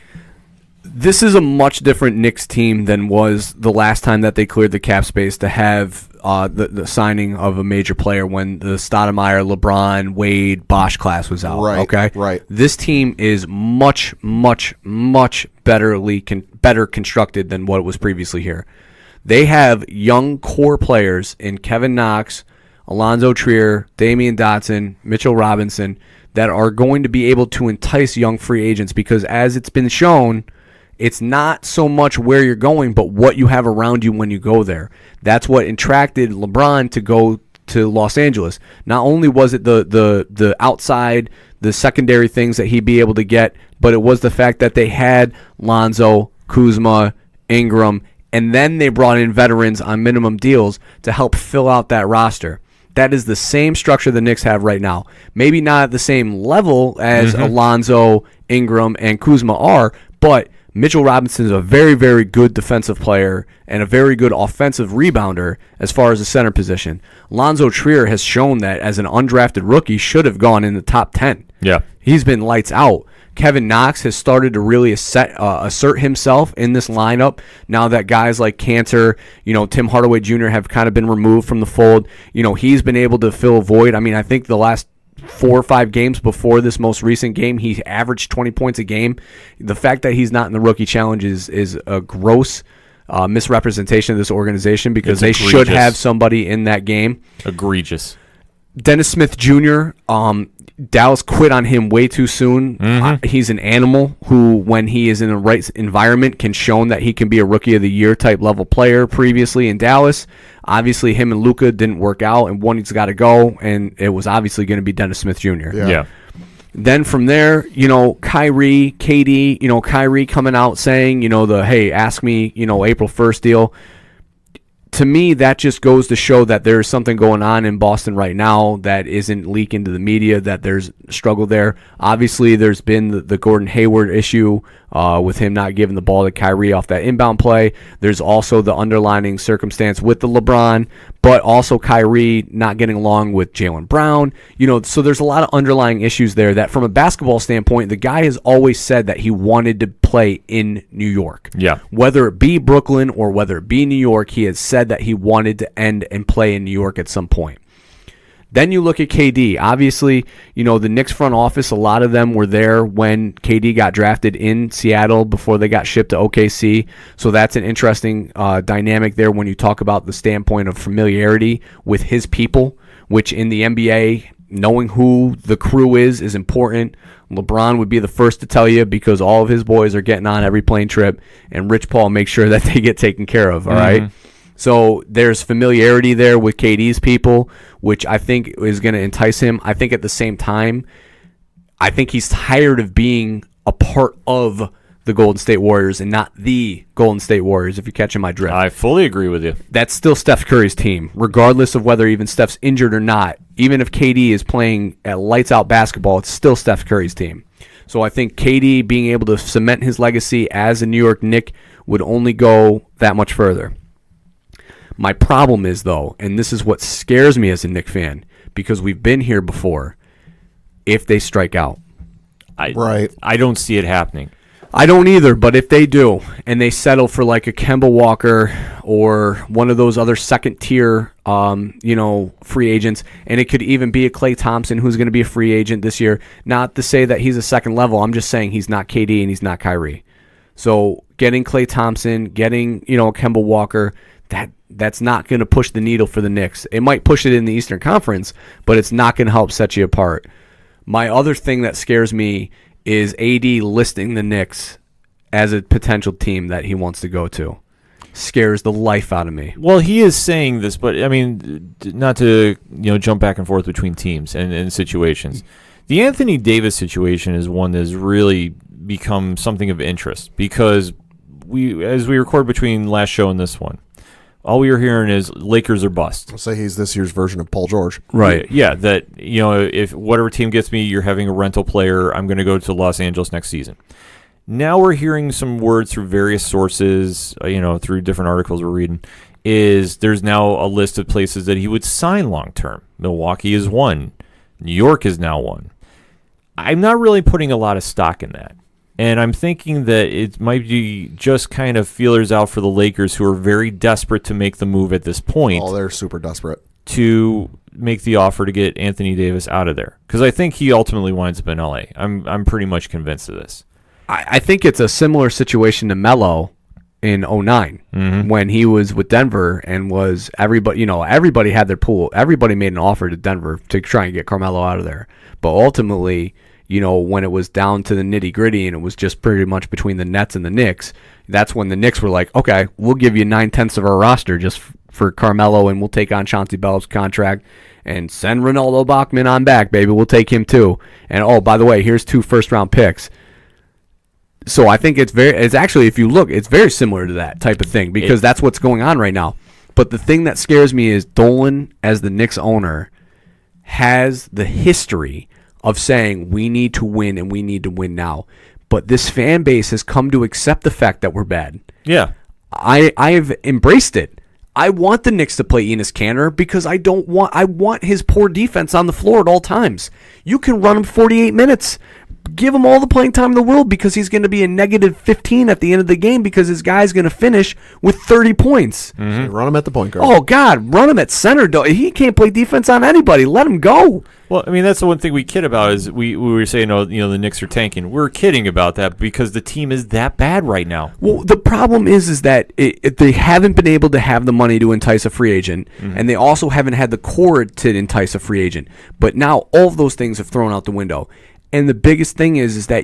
This is a much different Knicks team than was the last time that they cleared the cap space to have the signing of a major player when the Stoudemire, LeBron, Wade, Bosh class was out. Right, okay? right. This team is much, much, much better constructed than what was previously here. They have young core players in Kevin Knox, Alonzo Trier, Damian Dotson, Mitchell Robinson that are going to be able to entice young free agents because as it's been shown, it's not so much where you're going, but what you have around you when you go there. That's what attracted LeBron to go to Los Angeles. Not only was it the outside, the secondary things that he'd be able to get, but it was the fact that they had Lonzo, Kuzma, Ingram, and then they brought in veterans on minimum deals to help fill out that roster. That is the same structure the Knicks have right now. Maybe not at the same level as Alonzo, Ingram, and Kuzma are, but Mitchell Robinson is a very, very good defensive player and a very good offensive rebounder as far as the center position. Lonzo Trier has shown that as an undrafted rookie should have gone in the top 10. Yeah. He's been lights out. Kevin Knox has started to really assert himself in this lineup now that guys like Cantor, Tim Hardaway Jr. have kind of been removed from the fold. He's been able to fill a void. I mean, I think the last 4 or 5 games before this most recent game, he averaged 20 points a game. The fact that he's not in the rookie challenge is a gross misrepresentation of this organization because they should have somebody in that game. Egregious. Dennis Smith Jr., Dallas quit on him way too soon. He's an animal who, when he is in the right environment, can show that he can be a Rookie of the Year type level player previously in Dallas. Obviously, him and Luka didn't work out, and one has got to go, and it was obviously going to be Dennis Smith Jr. Yeah. Then from there, Kyrie, KD, Kyrie coming out saying, hey, ask me, April 1st deal. To me, that just goes to show that there's something going on in Boston right now that isn't leaking to the media, that there's struggle there. Obviously, there's been the Gordon Hayward issue with him not giving the ball to Kyrie off that inbound play. There's also the underlining circumstance with the LeBron, but also Kyrie not getting along with Jaylen Brown. So there's a lot of underlying issues there that from a basketball standpoint, the guy has always said that he wanted to play in New York. Yeah. Whether it be Brooklyn or whether it be New York, he has said that he wanted to end and play in New York at some point. Then you look at KD. Obviously, the Knicks front office, a lot of them were there when KD got drafted in Seattle before they got shipped to OKC. So that's an interesting dynamic there when you talk about the standpoint of familiarity with his people, which in the NBA, knowing who the crew is important. LeBron would be the first to tell you because all of his boys are getting on every plane trip, and Rich Paul makes sure that they get taken care of, all right? So there's familiarity there with KD's people, which I think is going to entice him. I think at the same time, I think he's tired of being a part of the Golden State Warriors and not the Golden State Warriors, if you're catching my drift. I fully agree with you. That's still Steph Curry's team, regardless of whether even Steph's injured or not. Even if KD is playing at lights-out basketball, it's still Steph Curry's team. So I think KD being able to cement his legacy as a New York Knick would only go that much further. My problem is, though, and this is what scares me as a Knick fan, because we've been here before, if they strike out. I don't see it happening. I don't either, but if they do, and they settle for like a Kemba Walker or one of those other second-tier, free agents, and it could even be a Klay Thompson who's going to be a free agent this year, not to say that he's a second level. I'm just saying he's not KD and he's not Kyrie. So getting Klay Thompson, getting, Kemba Walker, that's not going to push the needle for the Knicks. It might push it in the Eastern Conference, but it's not going to help set you apart. My other thing that scares me is AD listing the Knicks as a potential team that he wants to go to. Scares the life out of me. Well, he is saying this, but I mean, not to jump back and forth between teams and situations. The Anthony Davis situation is one that has really become something of interest because as we record between last show and this one, all we were hearing is Lakers are bust. I'll say he's this year's version of Paul George. Right. Yeah, that, if whatever team gets me, you're having a rental player, I'm going to go to Los Angeles next season. Now we're hearing some words through various sources, through different articles we're reading, is there's now a list of places that he would sign long-term. Milwaukee is one. New York is now one. I'm not really putting a lot of stock in that. And I'm thinking that it might be just kind of feelers out for the Lakers, who are very desperate to make the move at this point. Oh, they're super desperate to make the offer to get Anthony Davis out of there. Because I think he ultimately winds up in L.A. I'm pretty much convinced of this. I think it's a similar situation to Melo in 2009 when he was with Denver and was everybody had their pool. Everybody made an offer to Denver to try and get Carmelo out of there. But ultimately, when it was down to the nitty-gritty and it was just pretty much between the Nets and the Knicks, that's when the Knicks were like, okay, we'll give you 9/10 of our roster just for Carmelo, and we'll take on Chauncey Billups' contract and send Ronaldo Bachman on back, baby. We'll take him too. And, oh, by the way, here's 2 first-round picks. So I think it's actually, if you look, it's very similar to that type of thing because that's what's going on right now. But the thing that scares me is Dolan, as the Knicks owner, has the history of saying we need to win and we need to win now. but this fan base has come to accept the fact that we're bad. Yeah. I've embraced it. I want the Knicks to play Enes Kanter because I want his poor defense on the floor at all times. You can run him 48 minutes. Give him all the playing time in the world because he's going to be a negative 15 at the end of the game because his guy's going to finish with 30 points. Run him at the point guard. Oh, God, run him at center. He can't play defense on anybody. Let him go. Well, I mean, that's the one thing we kid about is we were saying, the Knicks are tanking. We're kidding about that because the team is that bad right now. Well, the problem is that they haven't been able to have the money to entice a free agent, and they also haven't had the core to entice a free agent. But now all of those things have thrown out the window. And the biggest thing is that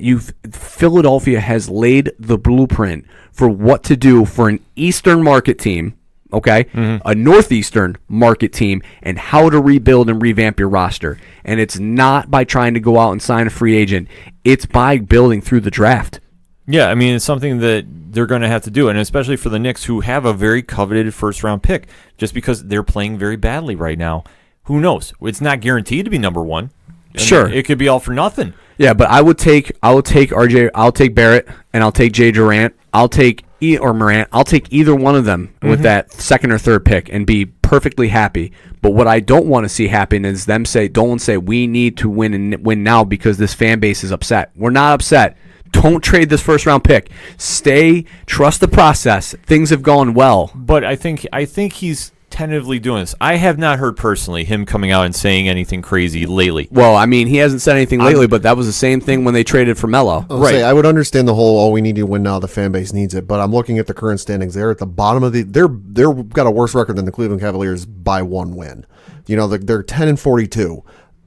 Philadelphia has laid the blueprint for what to do for an Eastern market team, okay, a Northeastern market team, and how to rebuild and revamp your roster. And it's not by trying to go out and sign a free agent. It's by building through the draft. Yeah, I mean, it's something that they're going to have to do, and especially for the Knicks, who have a very coveted first-round pick, just because they're playing very badly right now. Who knows? It's not guaranteed to be number one. Sure, it could be all for nothing. Yeah, but I will take RJ. I'll take Barrett, and I'll take Jay Durant. I'll take Morant. I'll take either one of them with that second or third pick and be perfectly happy. But what I don't want to see happen is them don't say we need to win and win now because this fan base is upset. We're not upset. Don't trade this first round pick. Trust the process. Things have gone well. But I think he's tentatively doing this. I have not heard personally him coming out and saying anything crazy lately. Well, I mean, he hasn't said anything lately, but that was the same thing when they traded for Melo. I would understand the whole, we need to win now, the fan base needs it, but I'm looking at the current standings. They're at the bottom of they're got a worse record than the Cleveland Cavaliers by one win. They're 10-42.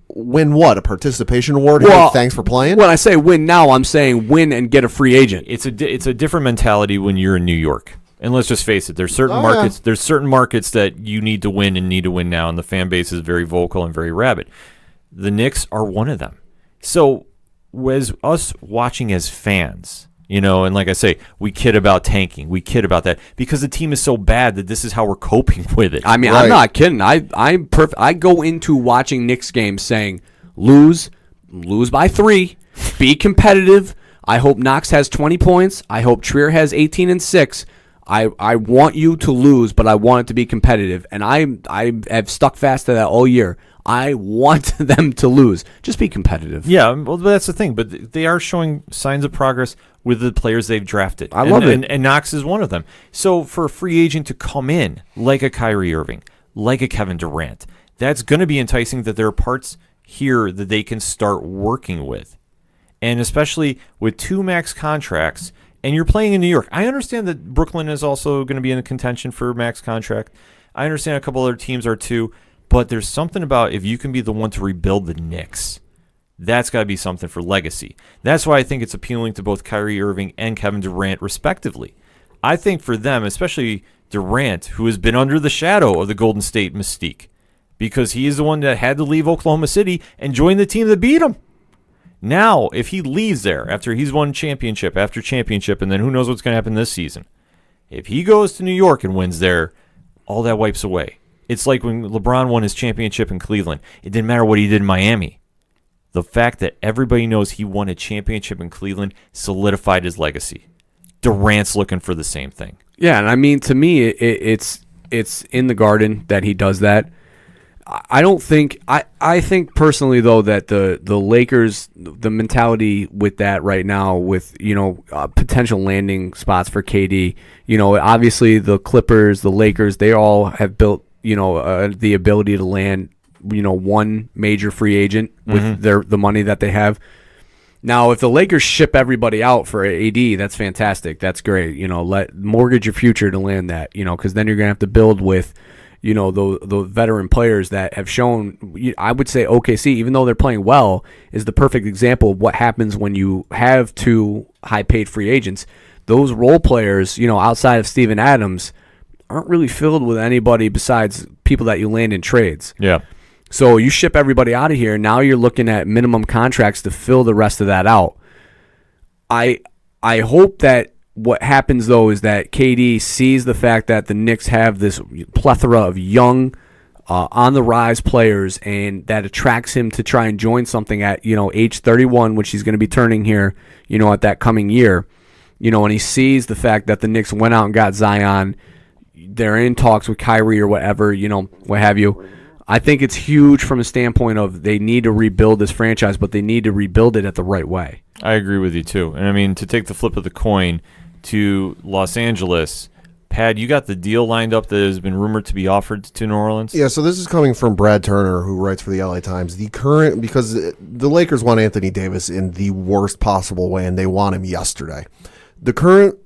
Win what? A participation award? Well, hey, thanks for playing? When I say win now, I'm saying win and get a free agent. It's a different mentality when you're in New York. And let's just face it, there's certain markets. There's certain markets that you need to win now, and the fan base is very vocal and very rabid. The Knicks are one of them. So, as us watching as fans, and like I say, we kid about tanking, we kid about that because the team is so bad that this is how we're coping with it. I mean, I'm not kidding. I'm perfect. I go into watching Knicks games saying, lose by 3, be competitive. I hope Knox has 20 points. I hope Trier has 18 and 6. I want you to lose, but I want it to be competitive, and I have stuck fast to that all year. I want them to lose. Just be competitive. Yeah, well, that's the thing. But they are showing signs of progress with the players they've drafted. I love it. And Knox is one of them. So for a free agent to come in like a Kyrie Irving, like a Kevin Durant, that's going to be enticing that there are parts here that they can start working with. And especially with 2 max contracts, and you're playing in New York. I understand that Brooklyn is also going to be in contention for a max contract. I understand a couple other teams are too, but there's something about if you can be the one to rebuild the Knicks, that's got to be something for legacy. That's why I think it's appealing to both Kyrie Irving and Kevin Durant, respectively. I think for them, especially Durant, who has been under the shadow of the Golden State mystique, because he is the one that had to leave Oklahoma City and join the team that beat him. Now, if he leaves there after he's won championship after championship, and then who knows what's going to happen this season, if he goes to New York and wins there, all that wipes away. It's like when LeBron won his championship in Cleveland. It didn't matter what he did in Miami. The fact that everybody knows he won a championship in Cleveland solidified his legacy. Durant's looking for the same thing. Yeah, and I mean, to me, it's in the Garden that he does that. I don't think I think personally though that the Lakers, the mentality with that right now with potential landing spots for KD, obviously the Clippers, the Lakers, they all have built the ability to land one major free agent with the money that they have. Now, if the Lakers ship everybody out for AD, that's fantastic. That's great. Let mortgage your future to land that. Because then you're gonna have to build with the veteran players that have shown. I would say OKC, even though they're playing well, is the perfect example of what happens when you have 2 high-paid free agents. Those role players, outside of Steven Adams, aren't really filled with anybody besides people that you land in trades. Yeah. So you ship everybody out of here. Now you're looking at minimum contracts to fill the rest of that out. I hope that what happens, though, is that KD sees the fact that the Knicks have this plethora of young on the rise players, and that attracts him to try and join something at, age 31, which he's going to be turning here, at that coming year, and he sees the fact that the Knicks went out and got Zion, they're in talks with Kyrie or whatever, what have you. I think it's huge from a standpoint of they need to rebuild this franchise, but they need to rebuild it at the right way. I agree with you too. And I mean, to take the flip of the coin to Los Angeles, Pat, you got the deal lined up that has been rumored to be offered to New Orleans? Yeah, so this is coming from Brad Turner, who writes for the LA Times. Because the Lakers want Anthony Davis in the worst possible way, and they want him yesterday. The current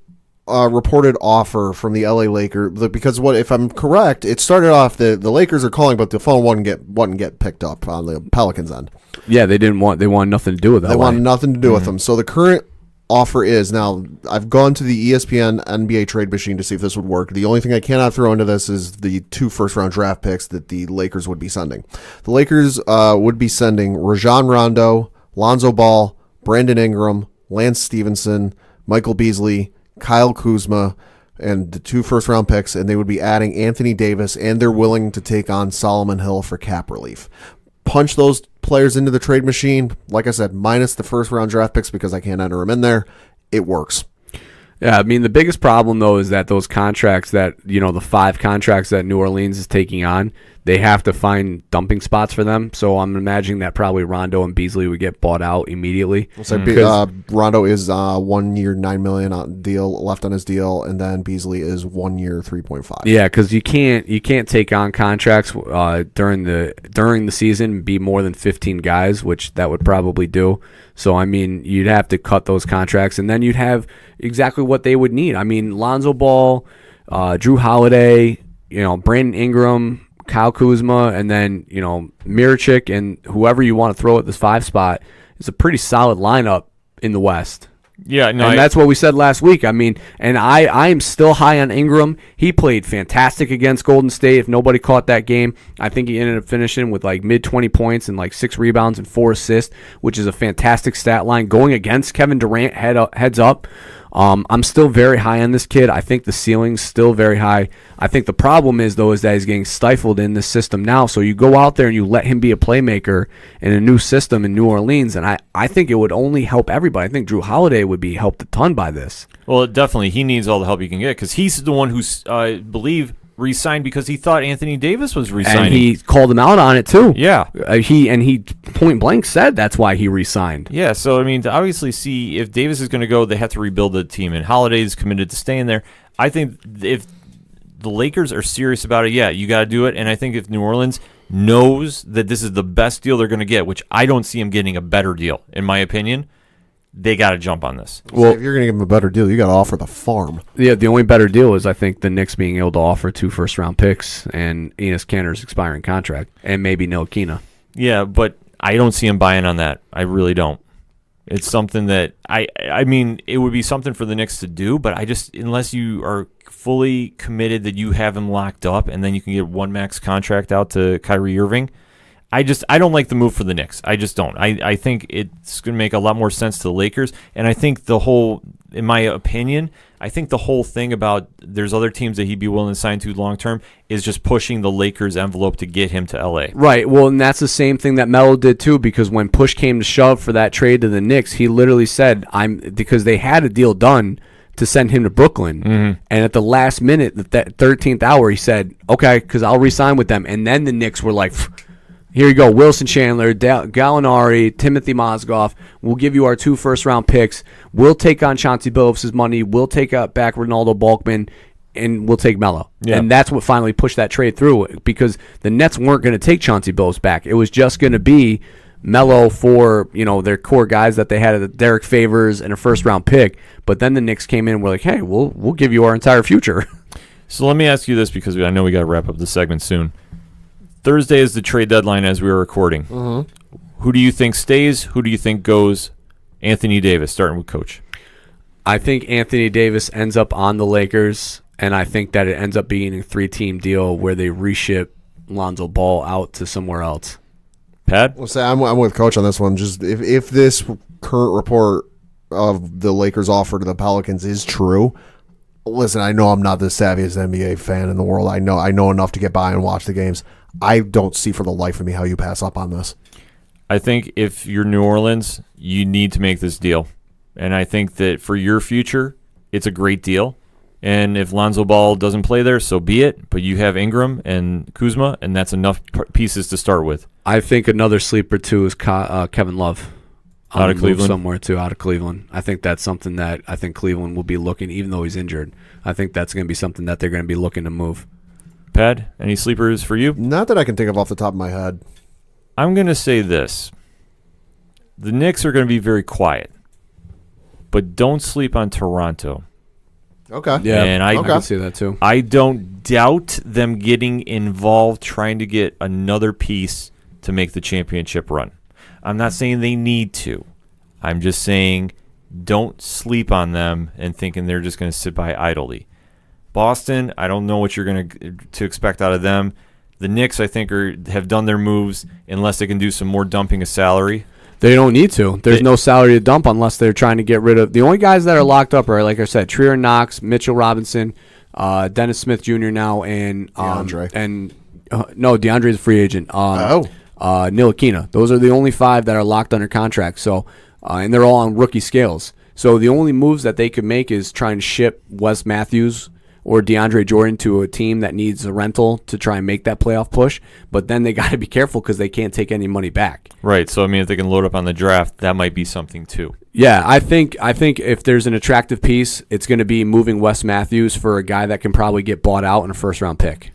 reported offer from the LA Lakers, because if I'm correct, it started off the Lakers are calling, but the phone wouldn't get picked up on the Pelicans end. Yeah, they wanted nothing to do with that. They wanted nothing to do with them. So the current offer is, now I've gone to the ESPN NBA trade machine to see if this would work. The only thing I cannot throw into this is the 2 first-round draft picks that the Lakers would be sending. The Lakers would be sending Rajon Rondo, Lonzo Ball, Brandon Ingram, Lance Stevenson, Michael Beasley, Kyle Kuzma, and the 2 first-round picks, and they would be adding Anthony Davis, and they're willing to take on Solomon Hill for cap relief. Punch those players into the trade machine, like I said, minus the first-round draft picks because I can't enter them in there. It works. Yeah, I mean, the biggest problem, though, is that those contracts that, the 5 contracts that New Orleans is taking on, they have to find dumping spots for them. So I'm imagining that probably Rondo and Beasley would get bought out immediately. So Rondo is 1 year, $9 million deal left on his deal, and then Beasley is 1 year, 3.5. Yeah, because you can't take on contracts during the season and be more than 15 guys, which that would probably do. So I mean, you'd have to cut those contracts, and then you'd have exactly what they would need. I mean, Lonzo Ball, Drew Holiday, Brandon Ingram, Kyle Kuzma, and then, Mirichik, and whoever you want to throw at this 5 spot is a pretty solid lineup in the West. Yeah, no, and that's what we said last week. I mean, and I am still high on Ingram. He played fantastic against Golden State. If nobody caught that game, I think he ended up finishing with like mid-20 points and like 6 rebounds and 4 assists, which is a fantastic stat line. Going against Kevin Durant heads up. I'm still very high on this kid. I think the ceiling's still very high. I think the problem is that he's getting stifled in this system now. So you go out there and you let him be a playmaker in a new system in New Orleans, and I think it would only help everybody. I think Drew Holiday would be helped a ton by this. Well, definitely. He needs all the help he can get because he's the one who's, I believe, re-signed because he thought Anthony Davis was re-signing. And he called him out on it too. Yeah. He point blank said that's why he re-signed. Yeah, so I mean, to obviously see if Davis is going to go, they have to rebuild the team, and Holiday is committed to staying there. I think if the Lakers are serious about it, yeah, you got to do it, and I think if New Orleans knows that this is the best deal they're going to get, which I don't see him getting a better deal, in my opinion, they got to jump on this. Well, if you're going to give them a better deal, you got to offer the farm. Yeah, the only better deal is I think the Knicks being able to offer 2 first-round picks and Enes Kanter's expiring contract, and maybe Ntilikina. Yeah, but I don't see him buying on that. I really don't. It's something that I mean, it would be something for the Knicks to do, but I just, unless you are fully committed that you have him locked up and then you can get 1 max contract out to Kyrie Irving, I don't like the move for the Knicks. I just don't. I think it's going to make a lot more sense to the Lakers, and I think in my opinion, I think the whole thing about there's other teams that he'd be willing to sign to long-term is just pushing the Lakers envelope to get him to L.A. Right. Well, and that's the same thing that Melo did too, because when push came to shove for that trade to the Knicks, he literally said, because they had a deal done to send him to Brooklyn, and at the last minute, that 13th hour, he said, okay, because I'll re-sign with them, and then the Knicks were like, here you go, Wilson Chandler, Gallinari, Timothy Mozgov. We'll give you our 2 first-round picks. We'll take on Chauncey Billups' money. We'll take back Ronaldo Balkman, and we'll take Melo. Yeah. And that's what finally pushed that trade through, because the Nets weren't going to take Chauncey Billups back. It was just going to be Melo for their core guys that they had, Derek Favors and a first-round pick. But then the Knicks came in and were like, hey, we'll give you our entire future. So let me ask you this, because I know we got to wrap up the segment soon. Thursday is the trade deadline as we are recording. Mm-hmm. Who do you think stays? Who do you think goes? Anthony Davis, starting with Coach. I think Anthony Davis ends up on the Lakers, and I think that it ends up being a 3-team deal where they reship Lonzo Ball out to somewhere else. Pat? Well, say I'm with Coach on this one. Just if this current report of the Lakers offer to the Pelicans is true, listen, I know I'm not the savviest NBA fan in the world. I know enough to get by and watch the games. I don't see for the life of me how you pass up on this. I think if you're New Orleans, you need to make this deal. And I think that for your future, it's a great deal. And if Lonzo Ball doesn't play there, so be it. But you have Ingram and Kuzma, and that's enough pieces to start with. I think another sleeper, too, is Kevin Love. Out of Cleveland? Somewhere, too, out of Cleveland. I think that's something that I think Cleveland will be looking, even though he's injured. I think that's going to be something that they're going to be looking to move. Pad, any sleepers for you? Not that I can think of off the top of my head. I'm going to say this. The Knicks are going to be very quiet. But don't sleep on Toronto. Okay. Yeah, and I can see that, too. I don't doubt them getting involved, trying to get another piece to make the championship run. I'm not saying they need to. I'm just saying don't sleep on them and thinking they're just going to sit by idly. Boston, I don't know what you're going to expect out of them. The Knicks, I think, have done their moves unless they can do some more dumping of salary. They don't need to. There's no salary to dump unless they're trying to get rid of. The only guys that are locked up are, like I said, Trier Knox, Mitchell Robinson, Dennis Smith Jr. now, and DeAndre. No, DeAndre's a free agent. Ntilikina. Those are the only 5 that are locked under contract. So, and they're all on rookie scales. So the only moves that they could make is trying to ship Wes Matthews or DeAndre Jordan to a team that needs a rental to try and make that playoff push. But then they got to be careful because they can't take any money back. Right. So, I mean, if they can load up on the draft, that might be something too. Yeah, I think if there's an attractive piece, it's going to be moving Wes Matthews for a guy that can probably get bought out in a first-round pick.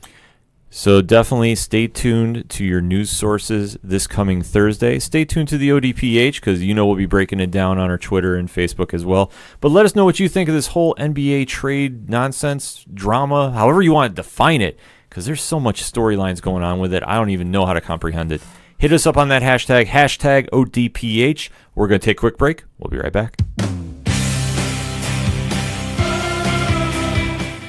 So definitely stay tuned to your news sources this coming Thursday. Stay tuned to the ODPH because we'll be breaking it down on our Twitter and Facebook as well. But let us know what you think of this whole NBA trade nonsense, drama, however you want to define it, because there's so much storylines going on with it. I don't even know how to comprehend it. Hit us up on that hashtag ODPH. We're going to take a quick break. We'll be right back.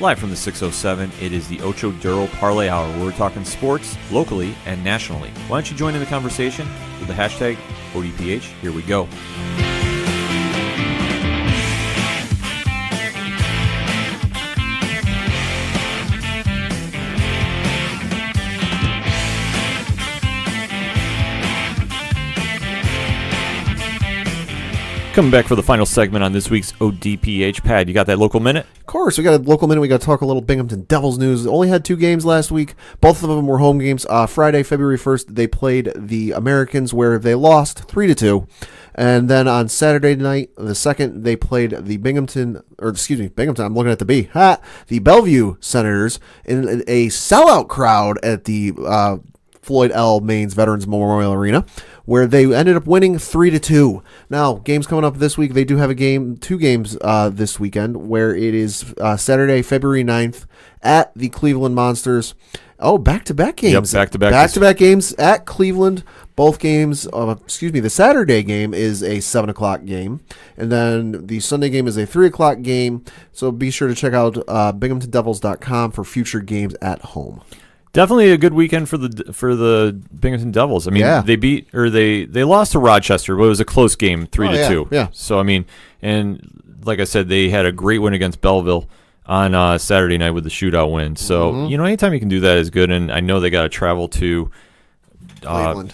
Live from the 607, it is the Ocho Duro Parlay Hour, where we're talking sports locally and nationally. Why don't you join in the conversation with the hashtag ODPH? Here we go. Coming back for the final segment on this week's ODPH. Pad, you got that local minute? Of course, we got a local minute. We got to talk a little Binghamton Devils news. Only had 2 games last week. Both of them were home games. Friday, February 1st, they played the Americans, where they lost 3-2. And then on Saturday night, the 2nd, they played the Binghamton, I'm looking at the B. The Bellevue Senators in a sellout crowd at the Floyd L. Maines Veterans Memorial Arena, where they ended up winning 3-2. Now, games coming up this week. They do have 2 games this weekend, where it is Saturday, February 9th at the Cleveland Monsters. Oh, back-to-back games. Yep, back-to-back. Back-to-back games at Cleveland. Both games, the Saturday game is a 7 o'clock game, and then the Sunday game is a 3 o'clock game. So be sure to check out BinghamtonDevils.com for future games at home. Definitely a good weekend for the Binghamton Devils. I mean, they lost to Rochester, but it was a close game, 3-2. Yeah. So I mean, and like I said, they had a great win against Belleville on Saturday night with the shootout win. So anytime you can do that is good. And I know they got to travel to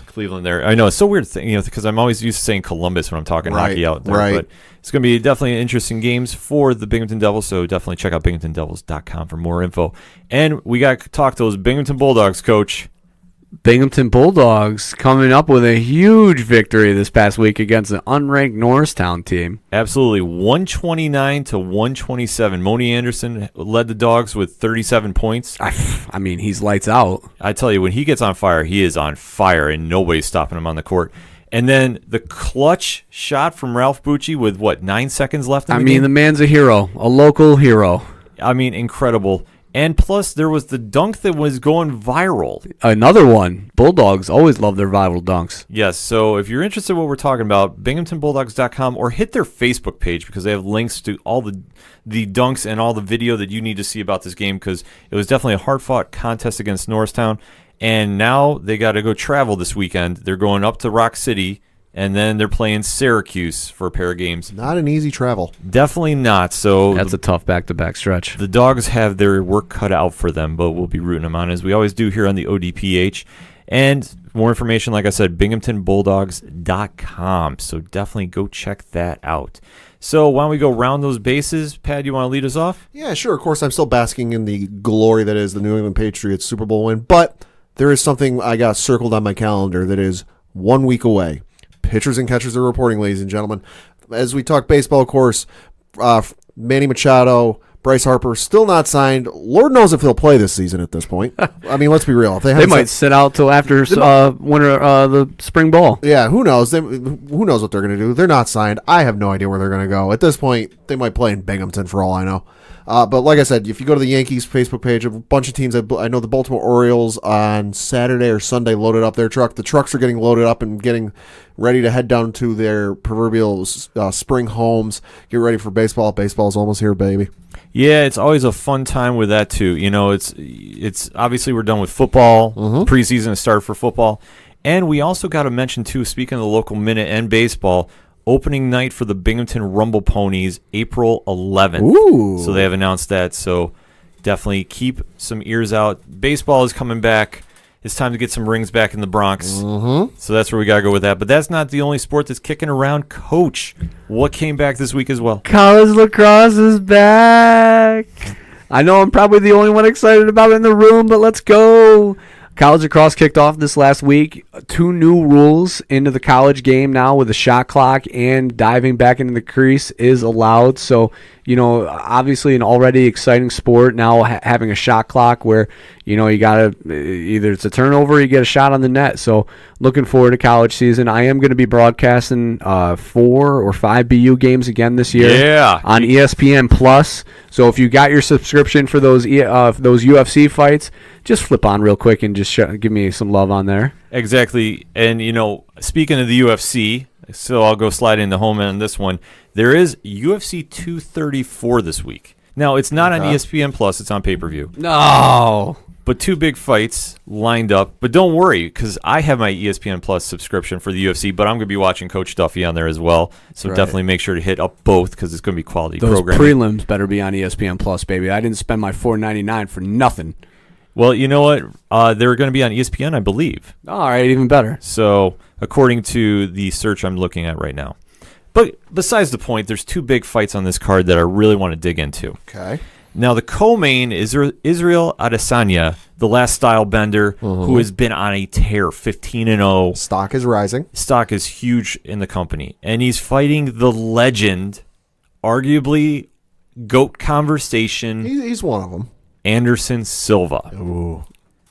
Cleveland there. I know it's so weird thing, because I'm always used to saying Columbus when I'm talking hockey out there. Right. But it's going to be definitely interesting games for the Binghamton Devils, so definitely check out BinghamtonDevils.com for more info. And we got to talk to those Binghamton Bulldogs, Coach. Binghamton Bulldogs coming up with a huge victory this past week against an unranked Norristown team. Absolutely, 129-127. Moni Anderson led the Dogs with 37 points. I mean, he's lights out. I tell you, when he gets on fire, he is on fire, and nobody's stopping him on the court. And then the clutch shot from Ralph Bucci with, 9 seconds left in the game? The man's a hero, a local hero. I mean, incredible. And plus, there was the dunk that was going viral. Another one. Bulldogs always love their viral dunks. Yes, so if you're interested in what we're talking about, BinghamtonBulldogs.com, or hit their Facebook page because they have links to all the dunks and all the video that you need to see about this game, because it was definitely a hard-fought contest against Norristown. And now they got to go travel this weekend. They're going up to Rock City and then they're playing Syracuse for a pair of games. Not an easy travel. Definitely not. So That's a tough back-to-back stretch. the Dogs have their work cut out for them, but we'll be rooting them on, as we always do here on the ODPH. And more information, like I said, binghamtonbulldogs.com. So definitely go check that out. So why don't we go round those bases? Pat, you want to lead us off? Yeah, sure. Of course, I'm still basking in the glory that is the New England Patriots Super Bowl win, but there is something I got circled on my calendar that is 1 week away. Pitchers and catchers are reporting, ladies and gentlemen. As we talk baseball, of course, Manny Machado, Bryce Harper, still not signed. Lord knows if they'll play this season at this point. I mean, let's be real. If They might sit out till after the spring ball. Yeah, who knows? Who knows what they're going to do? They're not signed. I have no idea where they're going to go. At this point, they might play in Binghamton for all I know. But like I said, if you go to the Yankees Facebook page, a bunch of teams, I know the Baltimore Orioles on Saturday or Sunday loaded up their truck. The trucks are getting loaded up and getting ready to head down to their proverbial spring homes. Get ready for baseball. Baseball's almost here, baby. Yeah, it's always a fun time with that too. You know, it's obviously we're done with football. Preseason has started for football, and we also got to mention too. Speaking of the local minute and baseball, opening night for the Binghamton Rumble Ponies, April 11th. Ooh. So they have announced that. So definitely keep some ears out. Baseball is coming back. It's time to get some rings back in the Bronx. So that's where we got to go with that. But that's not the only sport that's kicking around. Coach, what came back this week as well? College lacrosse is back. I know I'm probably the only one excited about it in the room, but let's go. College lacrosse kicked off this last week. 2 new rules into the college game now with the shot clock, and diving back into the crease is allowed. So, you know, obviously an already exciting sport, now having a shot clock where, you know, you got to either it's a turnover or you get a shot on the net. So looking forward to college season. I am going to be broadcasting 4 or 5 BU games again this year on ESPN Plus. So if you got your subscription for those UFC fights, just flip on real quick and just give me some love on there. Exactly. And, you know, speaking of the UFC, so I'll go slide in the home end on this one. There is UFC 234 this week. Now, it's not on ESPN Plus. It's on pay-per-view. No. But 2 big fights lined up. But don't worry, because I have my ESPN Plus subscription for the UFC, but I'm going to be watching Coach Duffy on there as well. So definitely make sure to hit up both, because it's going to be quality programming. Those prelims better be on ESPN Plus, baby. I didn't spend my $4.99 for nothing. Well, you know what? They're going to be on ESPN, I believe. All right, even better. So, according to the search I'm looking at right now. But besides the point, there's 2 big fights on this card that I really want to dig into. Okay. Now, the co-main is Israel Adesanya, the last style bender, who has been on a tear, 15-0. Stock is rising. Stock is huge in the company. And he's fighting the legend, arguably GOAT conversation, He's one of them. Anderson Silva. Ooh.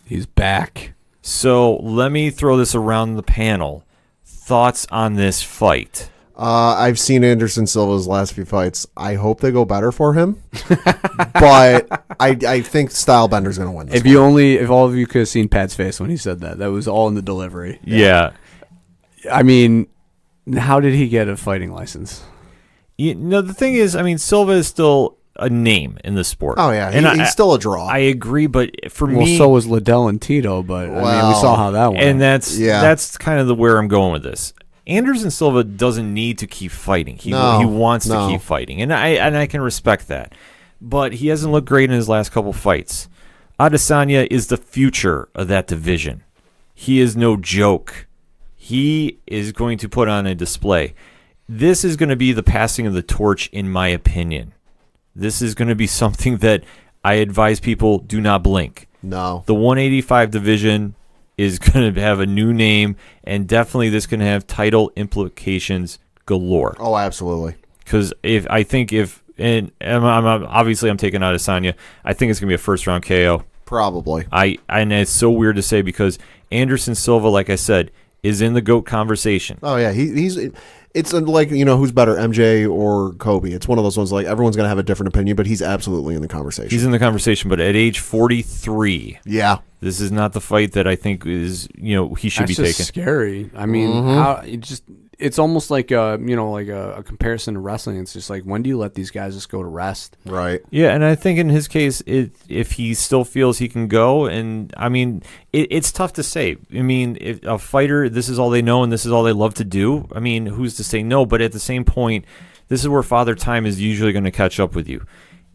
He's back. So let me throw this around the panel. Thoughts on this fight? I've seen Anderson Silva's last few fights. I hope they go better for him. But I think Stylebender's going to win this one. If all of you could have seen Pat's face when he said that was all in the delivery. Yeah. I mean, how did he get a fighting license? You know, the thing is, I mean, Silva is still a name in the sport. Oh, yeah. And He's still a draw. I agree, but for me... Well, so was Liddell and Tito, but I mean, we saw how that went. And that's kind of where I'm going with this. Anderson Silva doesn't need to keep fighting. He wants to keep fighting, and I can respect that. But he hasn't looked great in his last couple fights. Adesanya is the future of that division. He is no joke. He is going to put on a display. This is going to be the passing of the torch, in my opinion. This is going to be something that I advise people do not blink. No. The 185 division is going to have a new name, and definitely this going to have title implications galore. Oh, absolutely. Because I'm obviously I'm taking out Adesanya. I think it's going to be a first-round KO. Probably. And it's so weird to say because Anderson Silva, like I said, is in the GOAT conversation. Oh, yeah. It's like, you know, who's better, MJ or Kobe? It's one of those ones like everyone's going to have a different opinion, but he's absolutely in the conversation. He's in the conversation, but at age 43, yeah, this is not the fight that I think is, you know, he should be taking. That's scary. I mean, how it's almost like a comparison to wrestling. It's just like, when do you let these guys just go to rest? Right. Yeah, and I think in his case, if he still feels he can go, and I mean, it's tough to say. I mean, if a fighter, this is all they know and this is all they love to do. I mean, who's to say no? But at the same point, this is where Father Time is usually going to catch up with you.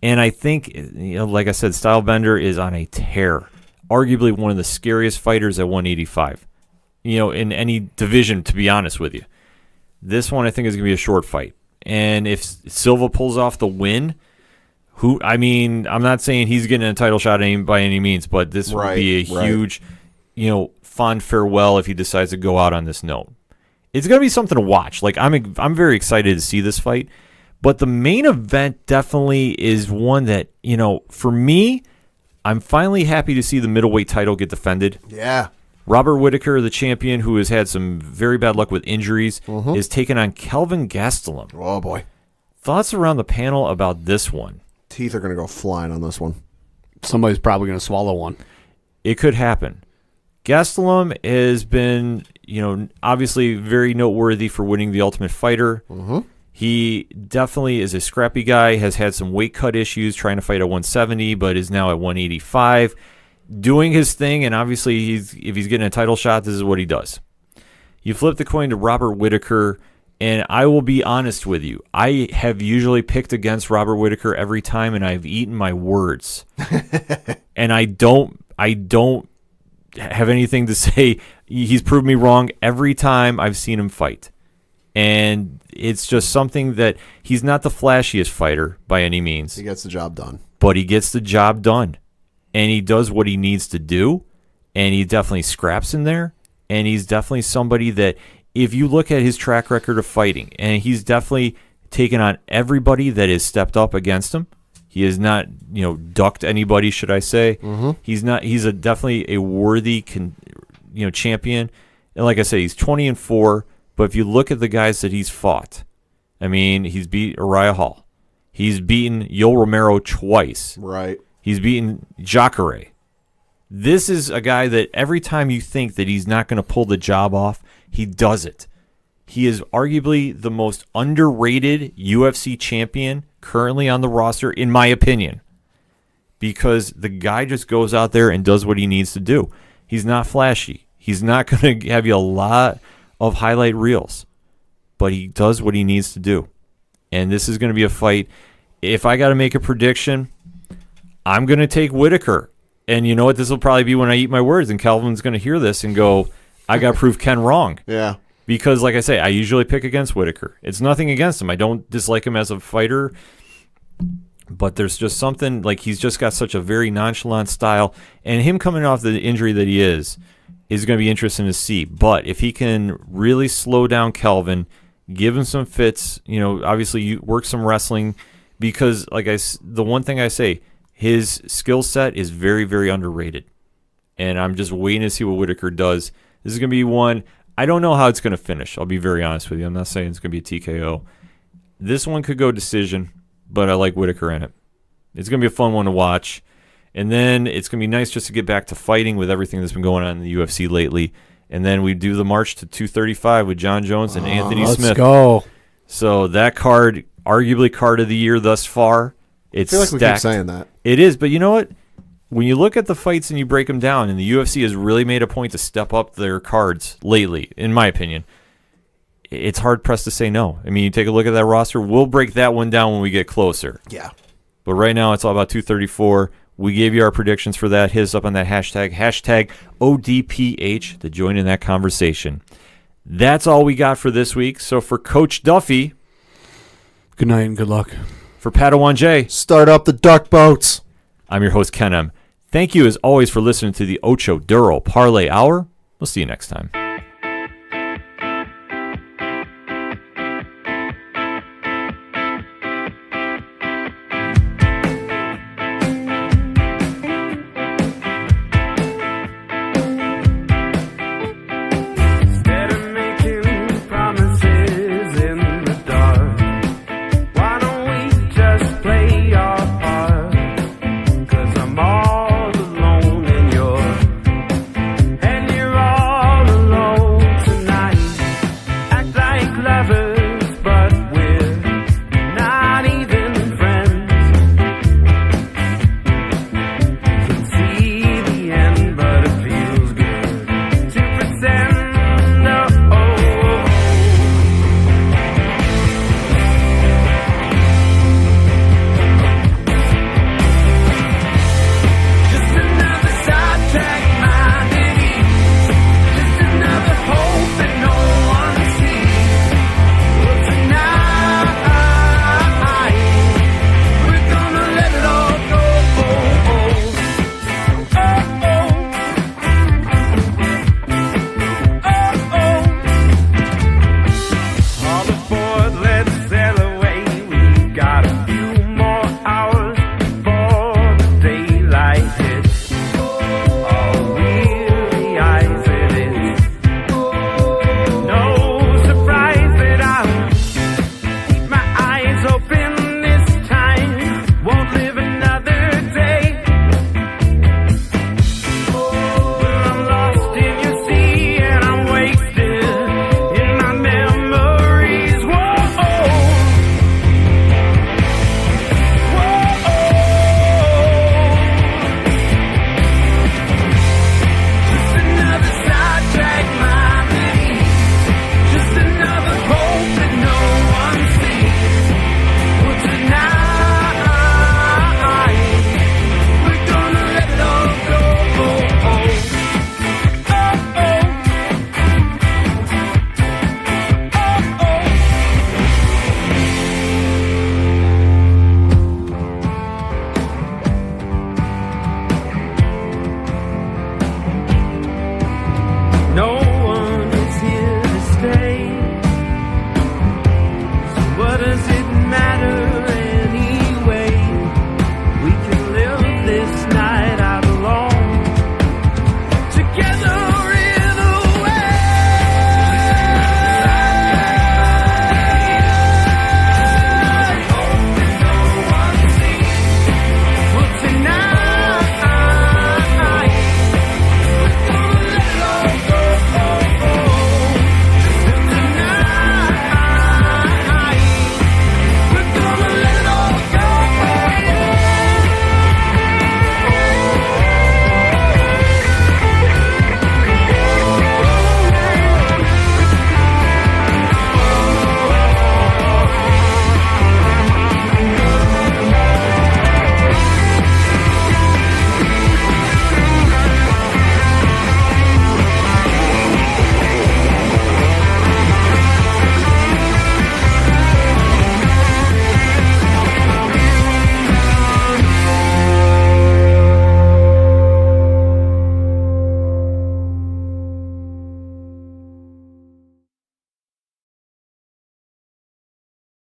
And I think, like I said, Stylebender is on a tear. Arguably one of the scariest fighters at 185. In any division, to be honest with you. This one, I think, is going to be a short fight. And if Silva pulls off the win, I'm not saying he's getting a title shot by any means, but this would be a huge, fond farewell if he decides to go out on this note. It's going to be something to watch. Like, I'm very excited to see this fight. But the main event definitely is one that, for me, I'm finally happy to see the middleweight title get defended. Yeah. Robert Whittaker, the champion, who has had some very bad luck with injuries, is taking on Kelvin Gastelum. Oh, boy. Thoughts around the panel about this one? Teeth are going to go flying on this one. Somebody's probably going to swallow one. It could happen. Gastelum has been, obviously very noteworthy for winning the Ultimate Fighter. He definitely is a scrappy guy, has had some weight cut issues trying to fight at 170, but is now at 185. Doing his thing, and obviously if he's getting a title shot, this is what he does. You flip the coin to Robert Whittaker, and I will be honest with you. I have usually picked against Robert Whittaker every time, and I've eaten my words. And I don't have anything to say. He's proved me wrong every time I've seen him fight. And it's just something that he's not the flashiest fighter by any means. He gets the job done. But he gets the job done. And he does what he needs to do, and he definitely scraps in there, and he's definitely somebody that, if you look at his track record of fighting, and he's definitely taken on everybody that has stepped up against him. He has not, ducked anybody, should I say. He's definitely a worthy, champion. And like I said, he's 20-4, but if you look at the guys that he's fought, he's beat Uriah Hall. He's beaten Yoel Romero twice. Right. He's beaten Jacare. This is a guy that every time you think that he's not going to pull the job off, he does it. He is arguably the most underrated UFC champion currently on the roster, in my opinion, because the guy just goes out there and does what he needs to do. He's not flashy. He's not going to have you a lot of highlight reels, but he does what he needs to do. And this is going to be a fight. If I got to make a prediction, I'm going to take Whittaker. And you know what? This will probably be when I eat my words, and Calvin's going to hear this and go, I got to prove Ken wrong. Yeah. Because, like I say, I usually pick against Whittaker. It's nothing against him. I don't dislike him as a fighter, but there's just something, like, he's just got such a very nonchalant style, and him coming off the injury that he is going to be interesting to see. But if he can really slow down Kelvin, give him some fits, obviously you work some wrestling, because, the one thing I say, his skill set is very, very underrated. And I'm just waiting to see what Whittaker does. This is going to be one. I don't know how it's going to finish. I'll be very honest with you. I'm not saying it's going to be a TKO. This one could go decision, but I like Whittaker in it. It's going to be a fun one to watch. And then it's going to be nice just to get back to fighting with everything that's been going on in the UFC lately. And then we do the march to 235 with John Jones and Anthony Smith. Let's go. So that card, arguably card of the year thus far. It's I feel like we stacked. keep saying that. It is, but you know what? When you look at the fights and you break them down, and the UFC has really made a point to step up their cards lately, in my opinion, it's hard-pressed to say no. You take a look at that roster. We'll break that one down when we get closer. Yeah. But right now, it's all about 234. We gave you our predictions for that. Hit us up on that hashtag ODPH to join in that conversation. That's all we got for this week. So for Coach Duffy, good night and good luck. For Padawan J, start up the duck boats. I'm your host, Ken M. Thank you, as always, for listening to the Ocho Duro Parlay Hour. We'll see you next time.